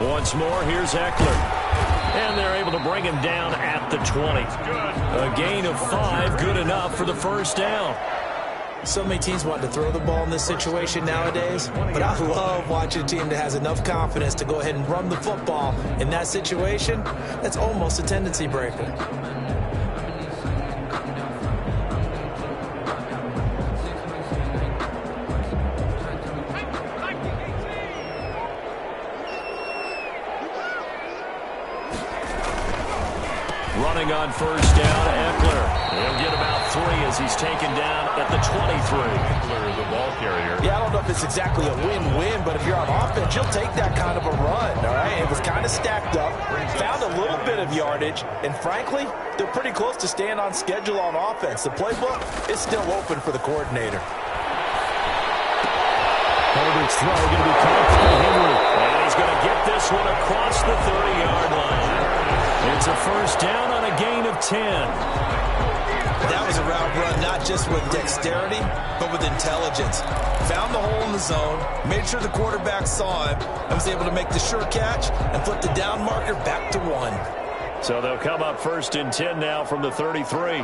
Once more, here's Eckler. And they're able to bring him down at the 20. A gain of 5, good enough for the first down. So many teams want to throw the ball in this situation nowadays, but I love watching a team that has enough confidence to go ahead and run the football. In that situation, that's almost a tendency breaker. Running on first down, Eckler. He'll get about 3 as he's taken down at the 23. Eckler, the ball carrier. Yeah, I don't know if it's exactly a win-win, but if you're on offense, you'll take that kind of a run, all right? It was kind of stacked up, found a little bit of yardage, and frankly, they're pretty close to staying on schedule on offense. The playbook is still open for the coordinator. Herbert's throw going to be caught by Henry. And he's going to get this one across the 30-yard line. It's a first down on a gain of 10. That was a route run not just with dexterity, but with intelligence. Found the hole in the zone, made sure the quarterback saw him, and was able to make the sure catch and flip the down marker back to 1. So they'll come up 1st and 10 now from the 33.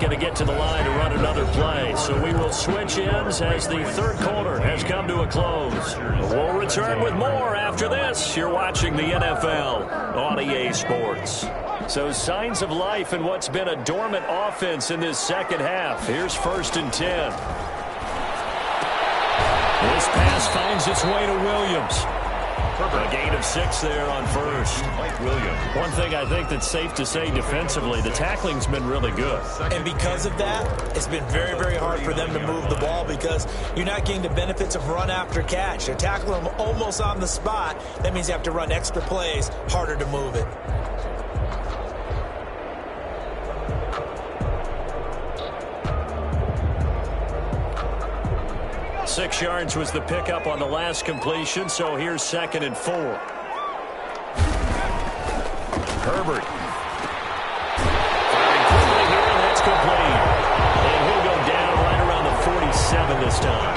Going to get to the line to run another play. So we will switch ends as the 3rd quarter has come to a close. We'll return with more after this. You're watching the NFL on EA Sports. So signs of life in what's been a dormant offense in this second half. Here's 1st and 10. This pass finds its way to Williams. A gain of 6 there on first. Mike Williams. One thing I think that's safe to say defensively, the tackling's been really good. And because of that, it's been very, very hard for them to move the ball because you're not getting the benefits of run after catch. They're tackling them almost on the spot. That means you have to run extra plays, harder to move it. 6 yards was the pickup on the last completion, so here's 2nd and 4. Herbert. Firing quickly here, and that's complete. And he'll go down right around the 47 this time.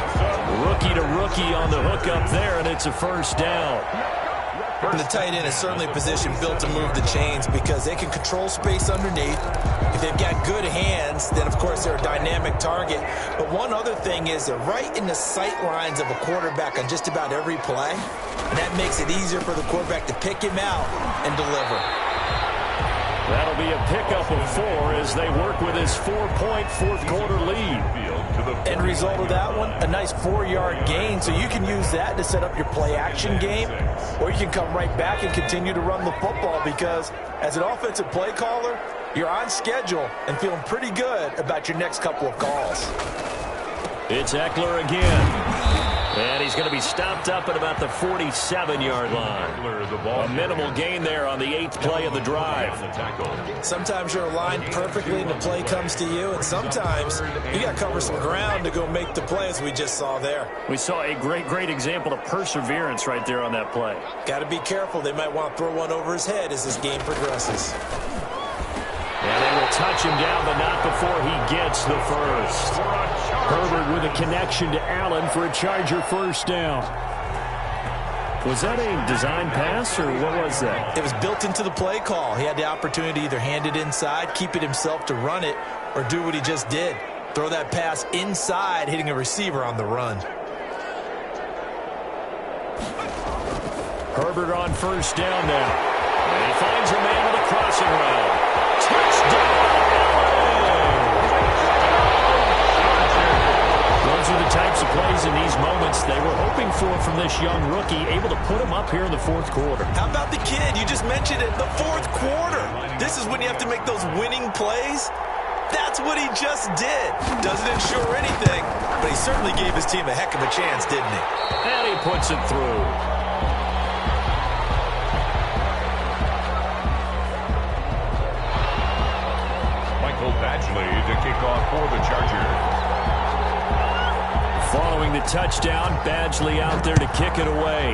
Rookie to rookie on the hook up there, and it's a first down. And the tight end is certainly a position built to move the chains because they can control space underneath. If they've got good hands, then, of course, they're a dynamic target. But one other thing is they're right in the sight lines of a quarterback on just about every play. And that makes it easier for the quarterback to pick him out and deliver. That'll be a pickup of 4 as they work with his 4-point fourth-quarter lead. End result of that one, a nice 4-yard gain. So you can use that to set up your play-action game, or you can come right back and continue to run the football because as an offensive play caller, you're on schedule and feeling pretty good about your next couple of calls. It's Eckler again. And he's going to be stopped up at about the 47-yard line. A minimal gain there on the 8th play of the drive. Sometimes you're aligned perfectly and the play comes to you, and sometimes you got to cover some ground to go make the play, as we just saw there. We saw a great example of perseverance right there on that play. Got to be careful. They might want to throw one over his head as this game progresses. And they will touch him down, but not before he gets the first. Herbert with a connection to Allen for a Charger first down. Was that a design pass, or what was that? It was built into the play call. He had the opportunity to either hand it inside, keep it himself to run it, or do what he just did. Throw that pass inside, hitting a receiver on the run. Herbert on first down now. And he finds a man with a crossing route. Touchdown, Those are the types of plays in these moments they were hoping for from this young rookie, able to put him up here in the fourth quarter. How about the kid? You just mentioned it, the fourth quarter. This is when you have to make those winning plays. That's what he just did. Doesn't ensure anything, but he certainly gave his team a heck of a chance, didn't he? And he puts it through. Badgley to kick off for the Chargers. Following the touchdown, Badgley out there to kick it away.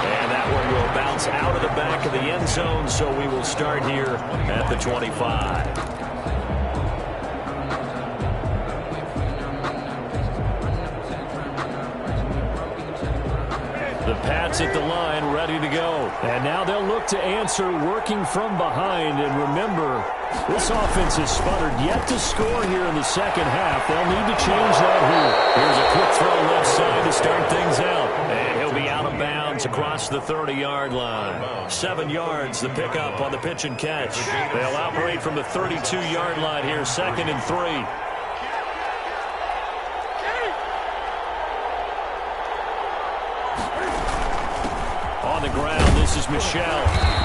And that one will bounce out of the back of the end zone, so we will start here at the 25. The Pats at the line, ready to go. And now they'll look to answer working from behind. And remember, this offense has sputtered yet to score here in the second half. They'll need to change that here. Here's a quick throw left side to start things out. And he'll be out of bounds across the 30-yard line. 7 yards, the pickup on the pitch and catch. They'll operate from the 32-yard line here, 2nd and 3. On the ground, this is Michel.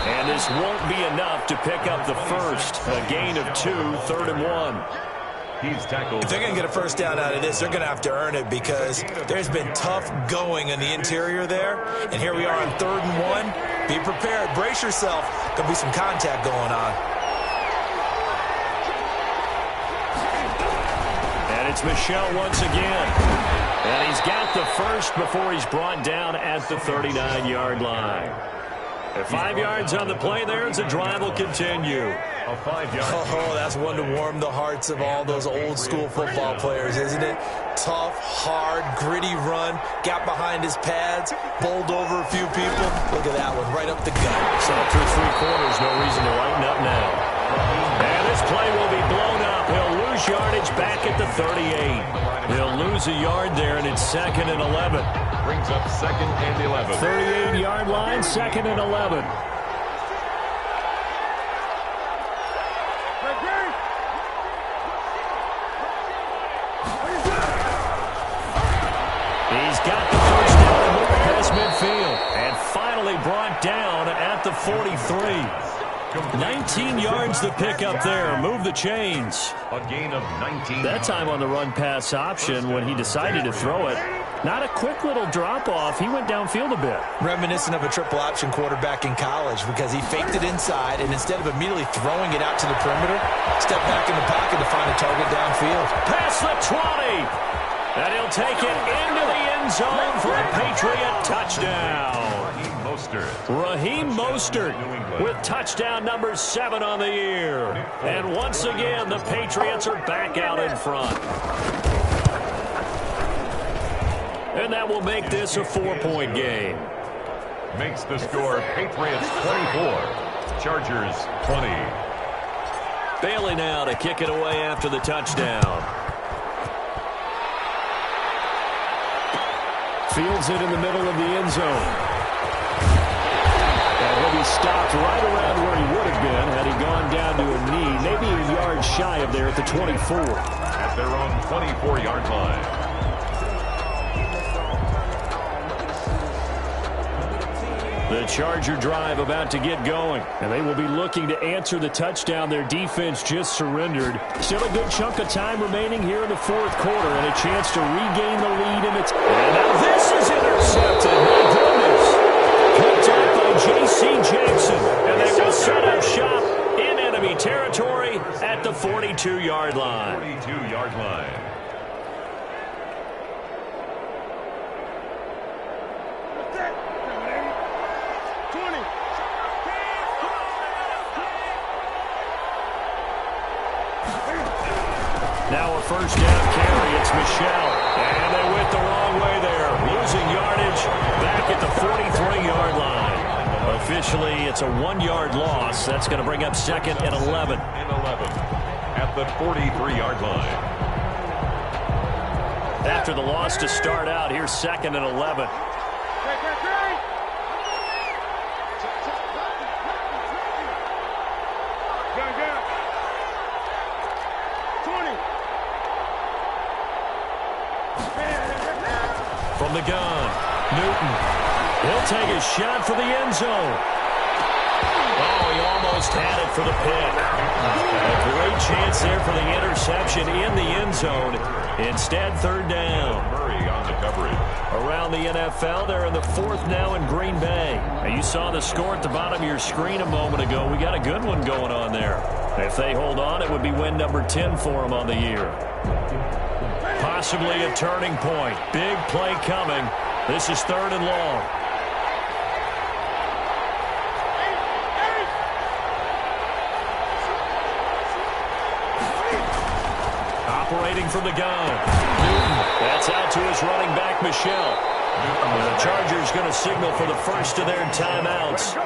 And this won't be enough to pick up the first. A gain of 2, 3rd and 1. He's tackled. If they're going to get a first down out of this, they're going to have to earn it because there's been tough going in the interior there. And here we are on 3rd and 1. Be prepared. Brace yourself. Going to be some contact going on. And it's Michel once again. And he's got the first before he's brought down at the 39-yard line. At 5 yards on the play there, the drive will continue. A 5-yard. Oh, that's one to warm the hearts of all those old-school football players, isn't it? Tough, hard, gritty run. Got behind his pads, bowled over a few people. Look at that one, right up the gut. So through 3 quarters, no reason to lighten up now. And this play will be blown up. He'll lose yardage back at the 38. He'll lose a yard there, and it's 2nd and 11. Brings up 2nd and 11. 38-yard line, 2nd and 11. 43. 19 yards to pick up there. Move the chains. A gain of 19. That time on the run-pass option when he decided to throw it. Not a quick little drop-off. He went downfield a bit. Reminiscent of a triple option quarterback in college because he faked it inside, and instead of immediately throwing it out to the perimeter, stepped back in the pocket to find a target downfield. Past the 20. And he'll take it into the end zone for a Patriot touchdown. Raheem Mostert with touchdown number 7 on the year. And once again, the Patriots are back out in front. And that will make this a 4-point game. Makes the score Patriots 24, Chargers 20. Bailey now to kick it away after the touchdown. Fields it in the middle of the end zone. And he'll be stopped right around where he would have been had he gone down to a knee, maybe a yard shy of there at the 24. At their own 24-yard line. The Charger drive about to get going. And they will be looking to answer the touchdown their defense just surrendered. Still a good chunk of time remaining here in the fourth quarter and a chance to regain the lead. And now this is intercepted. My goodness. Picked up by J.C. Jackson. And they will set up shop in enemy territory at the 42-yard line. 42-yard line. Now a first down carry. It's Michel. And they went the wrong way there. Losing yardage back at the 43-yard line. Officially, it's a 1-yard loss. That's going to bring up second and 11. At the 43-yard line. After the loss to start out, here's second and 11. From the gun, Newton. He'll take a shot for the end zone. Oh, he almost had it for the pick. A great chance there for the interception in the end zone. Instead, third down. Murray on the coverage. Around the NFL, they're in the fourth now in Green Bay. Now, you saw the score at the bottom of your screen a moment ago. We got a good one going on there. If they hold on, it would be win number 10 for them on the year. Possibly a turning point. Big play coming. This is third and long. Operating from the gun. Newton. That's out to his running back, Michel. The Chargers going to signal for the first of their timeouts.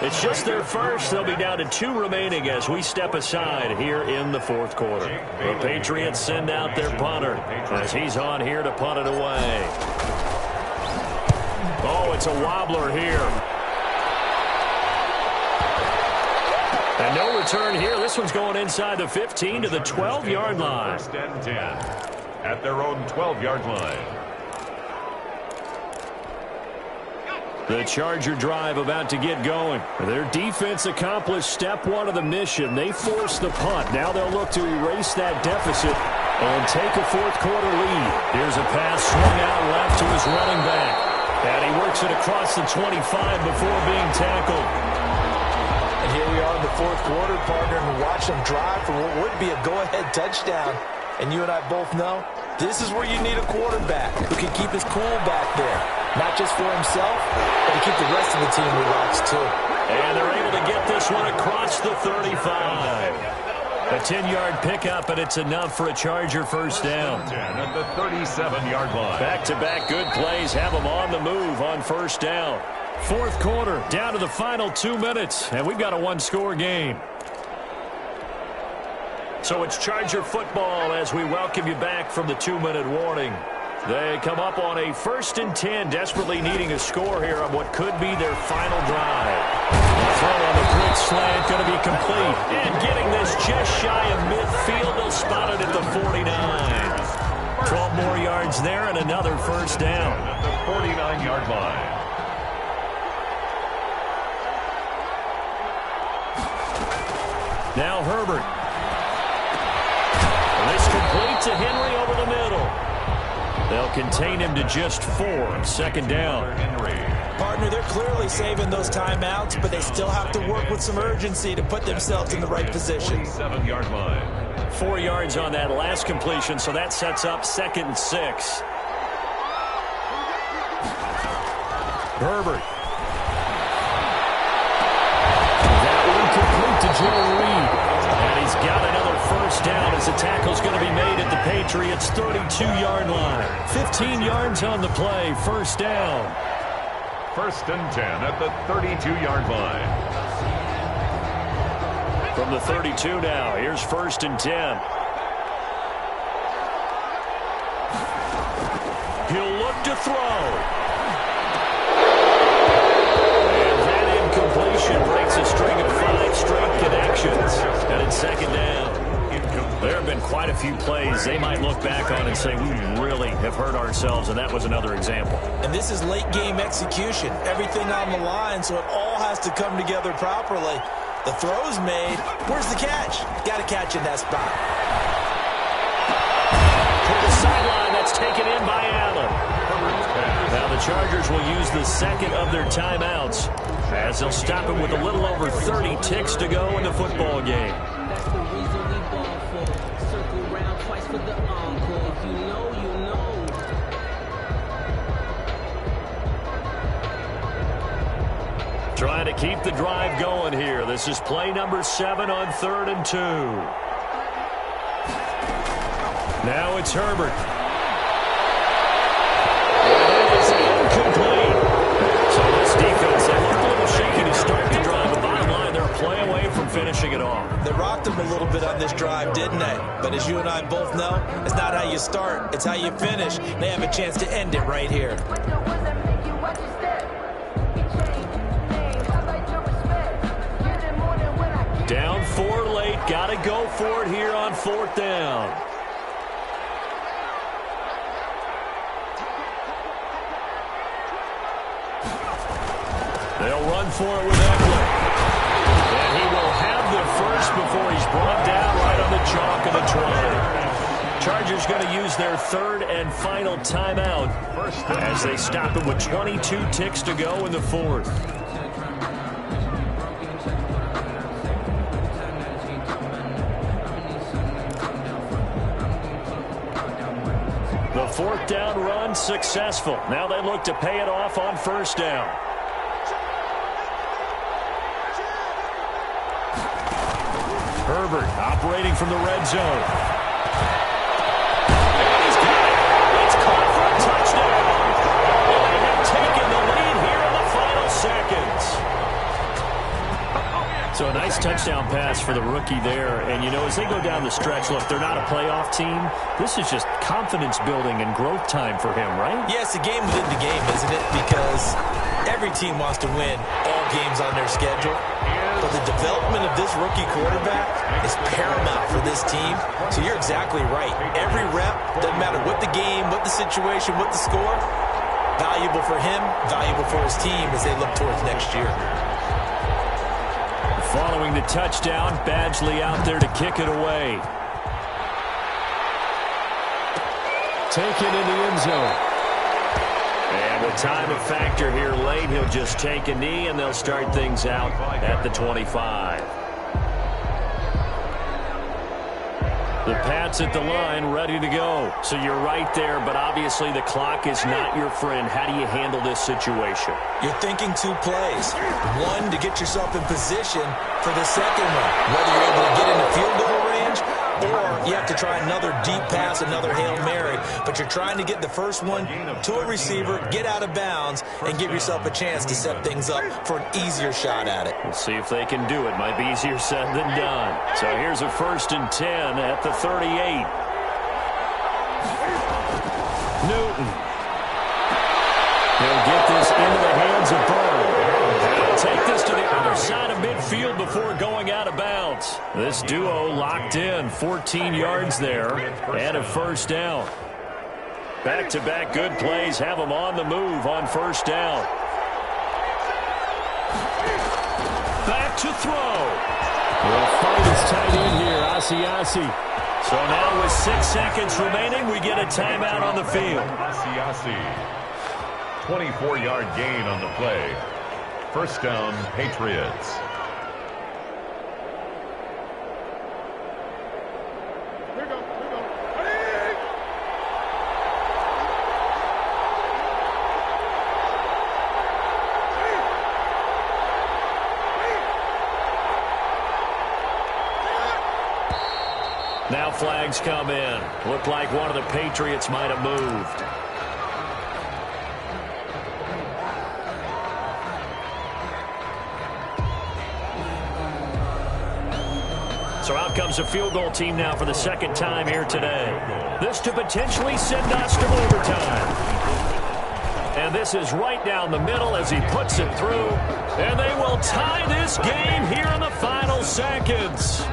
It's just their first. They'll be down to 2 remaining as we step aside here in the fourth quarter. The Patriots send out their punter as he's on here to punt it away. Oh, it's a wobbler here. And no return here. This one's going inside the 15 to the 12-yard line. First and 10 at their own 12-yard line. The Charger drive about to get going. Their defense accomplished step 1 of the mission. They forced the punt. Now they'll look to erase that deficit and take a fourth quarter lead. Here's a pass swung out left to his running back. And he works it across the 25 before being tackled. And here we are in the fourth quarter, partner, and watch them drive for what would be a go-ahead touchdown. And you and I both know this is where you need a quarterback who can keep his cool back there. Not just for himself, but to keep the rest of the team relaxed, too. And they're able to get this one across the 35. A 10-yard pickup, and it's enough for a Charger first down. 10 at the 37-yard line. Back-to-back good plays have them on the move on first down. Fourth quarter, down to the final 2 minutes, and we've got a one-score game. So it's Charger football as we welcome you back from the 2-minute warning. They come up on a 1st and 10, desperately needing a score here on what could be their final drive. The throw on the quick slant going to be complete. And getting this just shy of midfield, they'll spot it at the 49. 12 more yards there and another first down. At the 49-yard line. Now Herbert. This complete to Henry over the middle. They'll contain him to just 4. Second down. Partner, they're clearly saving those timeouts, but they still have to work with some urgency to put themselves in the right position. 7-yard line. 4 yards on that last completion, so that sets up 2nd and 6. Herbert. That one complete to Joel Reed. And he's got another first down as the tackle's going to be made at the Patriots' 32-yard line. 15 yards on the play, first down. 1st and 10 at the 32-yard line. From the 32 now, here's 1st and 10. He'll look to throw. Breaks a string of 5 straight connections. And it's 2nd down. There have been quite a few plays they might look back on and say, we really have hurt ourselves, and that was another example. And this is late game execution. Everything on the line, so it all has to come together properly. The throw's made. Where's the catch? Got to catch in that spot. To the sideline, that's taken in by Allen. Now the Chargers will use the 2nd of their timeouts as they'll stop it with a little over 30 ticks to go in the football game. Trying to keep the drive going here. This is play number 7 on 3rd and 2. Now it's Herbert. It is incomplete. So this defense, they look a little shaky to start the drive. But bottom line, they're a play away from finishing it off. They rocked them a little bit on this drive, didn't they? But as you and I both know, it's not how you start, it's how you finish. They have a chance to end it right here. Down 4 late, got to go for it here on 4th down. They'll run for it with Eckler. And he will have the first before he's brought down right on the chalk of the 20. Chargers going to use their 3rd and final timeout as they stop it with 22 ticks to go in the 4th. The 4th down run successful. Now they look to pay it off on 1st down. Herbert operating from the red zone. And he's got it. It's caught for a touchdown. And they have taken the lead here in the final seconds. So a nice touchdown pass for the rookie there. And, you know, as they go down the stretch, look, they're not a playoff team. This is just confidence building and growth time for him, right? Yeah, it's a game within the game, isn't it? Because every team wants to win all games on their schedule. But the development of this rookie quarterback is paramount for this team. So you're exactly right. Every rep, doesn't matter what the game, what the situation, what the score, valuable for him, valuable for his team as they look towards next year. Following the touchdown, Badgley out there to kick it away. Taken in the end zone. And with time a factor here late, he'll just take a knee, and they'll start things out at the 25. The Pats at the line, ready to go. So you're right there, but obviously the clock is not your friend. How do you handle this situation? You're thinking 2 plays. One, to get yourself in position for the second one, whether you're able to get into field goal range or you have to try another deep pass, another Hail Mary. But you're trying to get the first one to a receiver, get out of bounds, and give yourself a chance to set things up for an easier shot at it. We'll see if they can do it. Might be easier said than done. So here's a 1st and 10 at the 38. Newton. He'll get this into the hands of Bird. He'll take this to the other side of midfield before going out of bounds. This duo locked in, 14 yards there, and a 1st down. Back-to-back good plays have them on the move on 1st down. Back to throw. The fight is tied in here. Asiasi. So now with 6 seconds remaining, we get a timeout on the field. Asiasi. 24-yard gain on the play. First down, Patriots. Now flags come in. Looked like one of the Patriots might have moved. So out comes a field goal team now for the second time here today. This to potentially send us to overtime. And this is right down the middle as he puts it through. And they will tie this game here in the final seconds.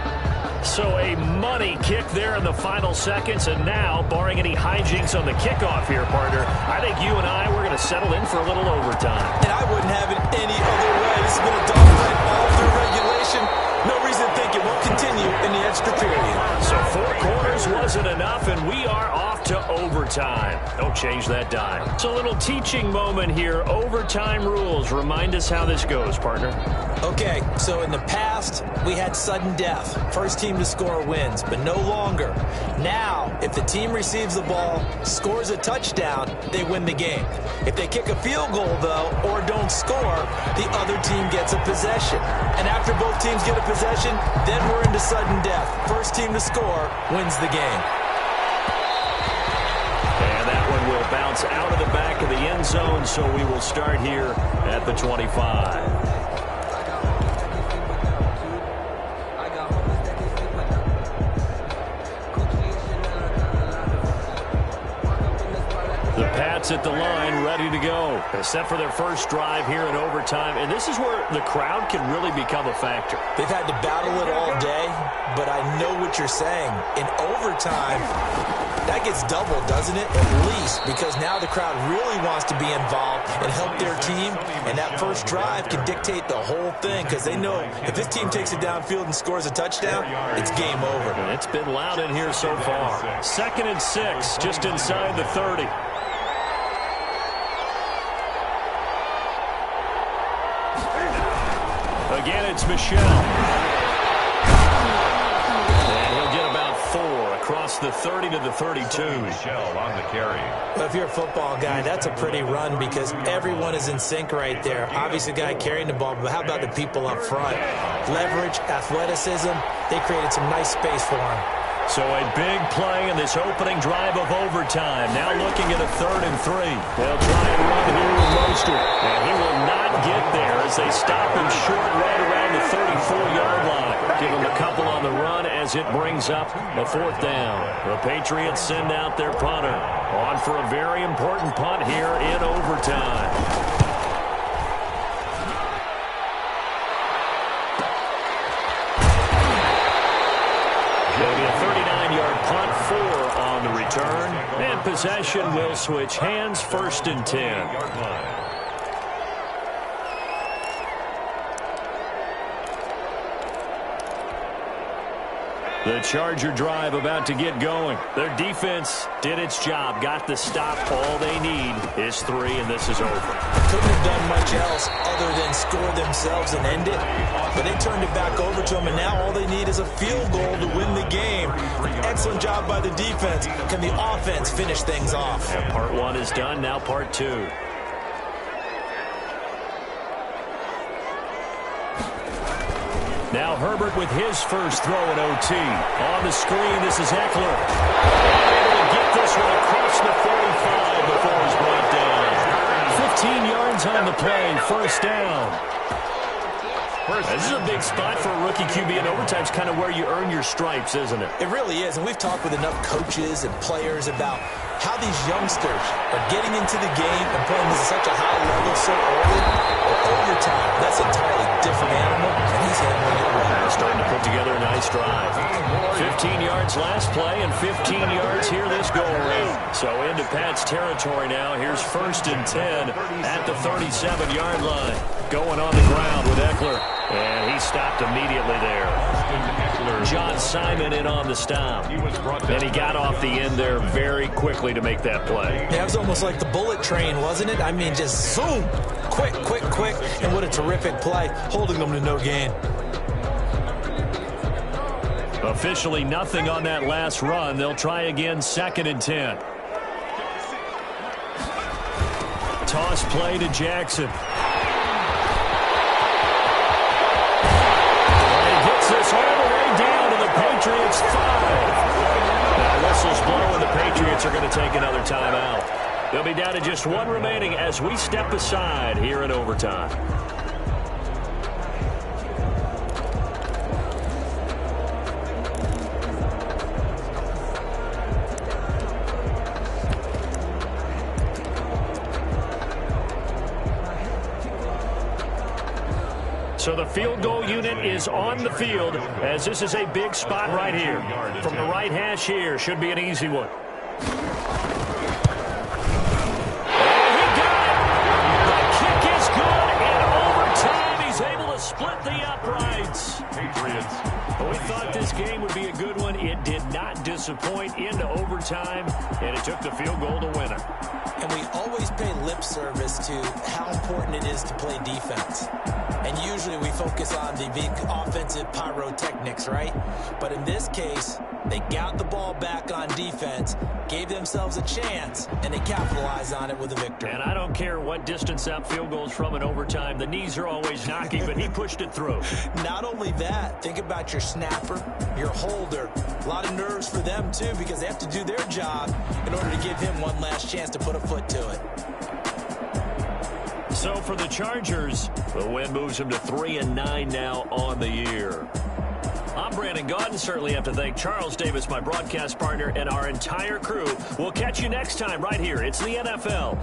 So a money kick there in the final seconds, and now, barring any hijinks on the kickoff here, partner, I think you and I, we're going to settle in for a little overtime. And I wouldn't have it any other way. This has been a dogfight all through regulation. No reason to think it won't continue in the extra period. So 4 quarters wasn't enough, and we are off to overtime. Don't change that dime. It's a little teaching moment here. Overtime rules. Remind us how this goes, partner. Okay, so in the past, we had sudden death. First team to score wins, but no longer. Now, if the team receives the ball, scores a touchdown, they win the game. If they kick a field goal, though, or don't score, the other team gets a possession. And after both teams get a possession, then we're into sudden death. First team to score wins the game. And that one will bounce out of the back of the end zone, so we will start here at the 25. The Pats at the line, ready to go. Set for their first drive here in overtime. And this is where the crowd can really become a factor. They've had to battle it all day, but I know what you're saying. In overtime, that gets doubled, doesn't it? At least, because now the crowd really wants to be involved and help their team. And that first drive can dictate the whole thing, because they know if this team takes it downfield and scores a touchdown, it's game over. And it's been loud in here so far. 2nd and 6, just inside the 30. Again, it's Michel. And he'll get about 4 across the 30 to the 32. Michel on the carry. Well, if you're a football guy, that's a pretty run because everyone is in sync right there. Obviously, the guy carrying the ball, but how about the people up front? Leverage, athleticism, they created some nice space for him. So a big play in this opening drive of overtime. Now looking at a 3rd and 3. They'll try and run here with Mostert. And he will not get there as they stop him short right around the 34-yard line. Give him a couple on the run as it brings up a 4th down. The Patriots send out their punter. On for a very important punt here in overtime. Punt 4 on the return, and possession will switch hands. 1st and 10. The Charger drive about to get going. Their defense did its job, got the stop. All they need is 3, and this is over. Couldn't have done much else other than score themselves and end it. But they turned it back over to them, and now all they need is a field goal to win the game. Excellent job by the defense. Can the offense finish things off? And part 1 is done, now part 2. Now Herbert with his first throw in OT. On the screen, this is Eckler. Able to get this one across the 45 before he's brought down. 15 yards on the play, 1st down. This is a big spot for a rookie QB, and overtime's kind of where you earn your stripes, isn't it? It really is, and we've talked with enough coaches and players about how these youngsters are getting into the game and playing this at such a high level so early. But overtime, that's an entirely different animal, and he's handling it well. Starting to put together a nice drive. 15 yards last play and 15 yards here this go-around. So into Pat's territory now. Here's 1st and 10 at the 37-yard line. Going on the ground with Eckler. And he stopped immediately there. John Simon in on the stop. And he got off the end there very quickly to make that play. That was almost like the bullet train, wasn't it? I mean, just zoom. Quick, quick, quick. And what a terrific play, holding them to no gain. Officially nothing on that last run. They'll try again, 2nd and 10. Toss play to Jackson. This all the way down to the Patriots 5. That whistle's blowing. The Patriots are going to take another timeout. They'll be down to just 1 remaining as we step aside here in overtime. So the field goal unit is on the field as this is a big spot right here. From the right hash here, should be an easy one. And he got it! The kick is good, and overtime he's able to split the uprights. Patriots. We thought this game would be a good one. It did not disappoint into overtime, and it took the field goal to win it. And we always pay lip service to how important it is to play defense. And usually we focus on the big offensive pyrotechnics, right? But in this case, they got the ball back on defense, gave themselves a chance, and they capitalized on it with a victory. And I don't care what distance that field goes from in overtime. The knees are always knocking, but he pushed it through. Not only that, think about your snapper, your holder. A lot of nerves for them, too, because they have to do their job in order to give him one last chance to put a foot to it. So for the Chargers, the win moves them to 3-9 now on the year. I'm Brandon Gaudin. Certainly have to thank Charles Davis, my broadcast partner, and our entire crew. We'll catch you next time right here. It's the NFL.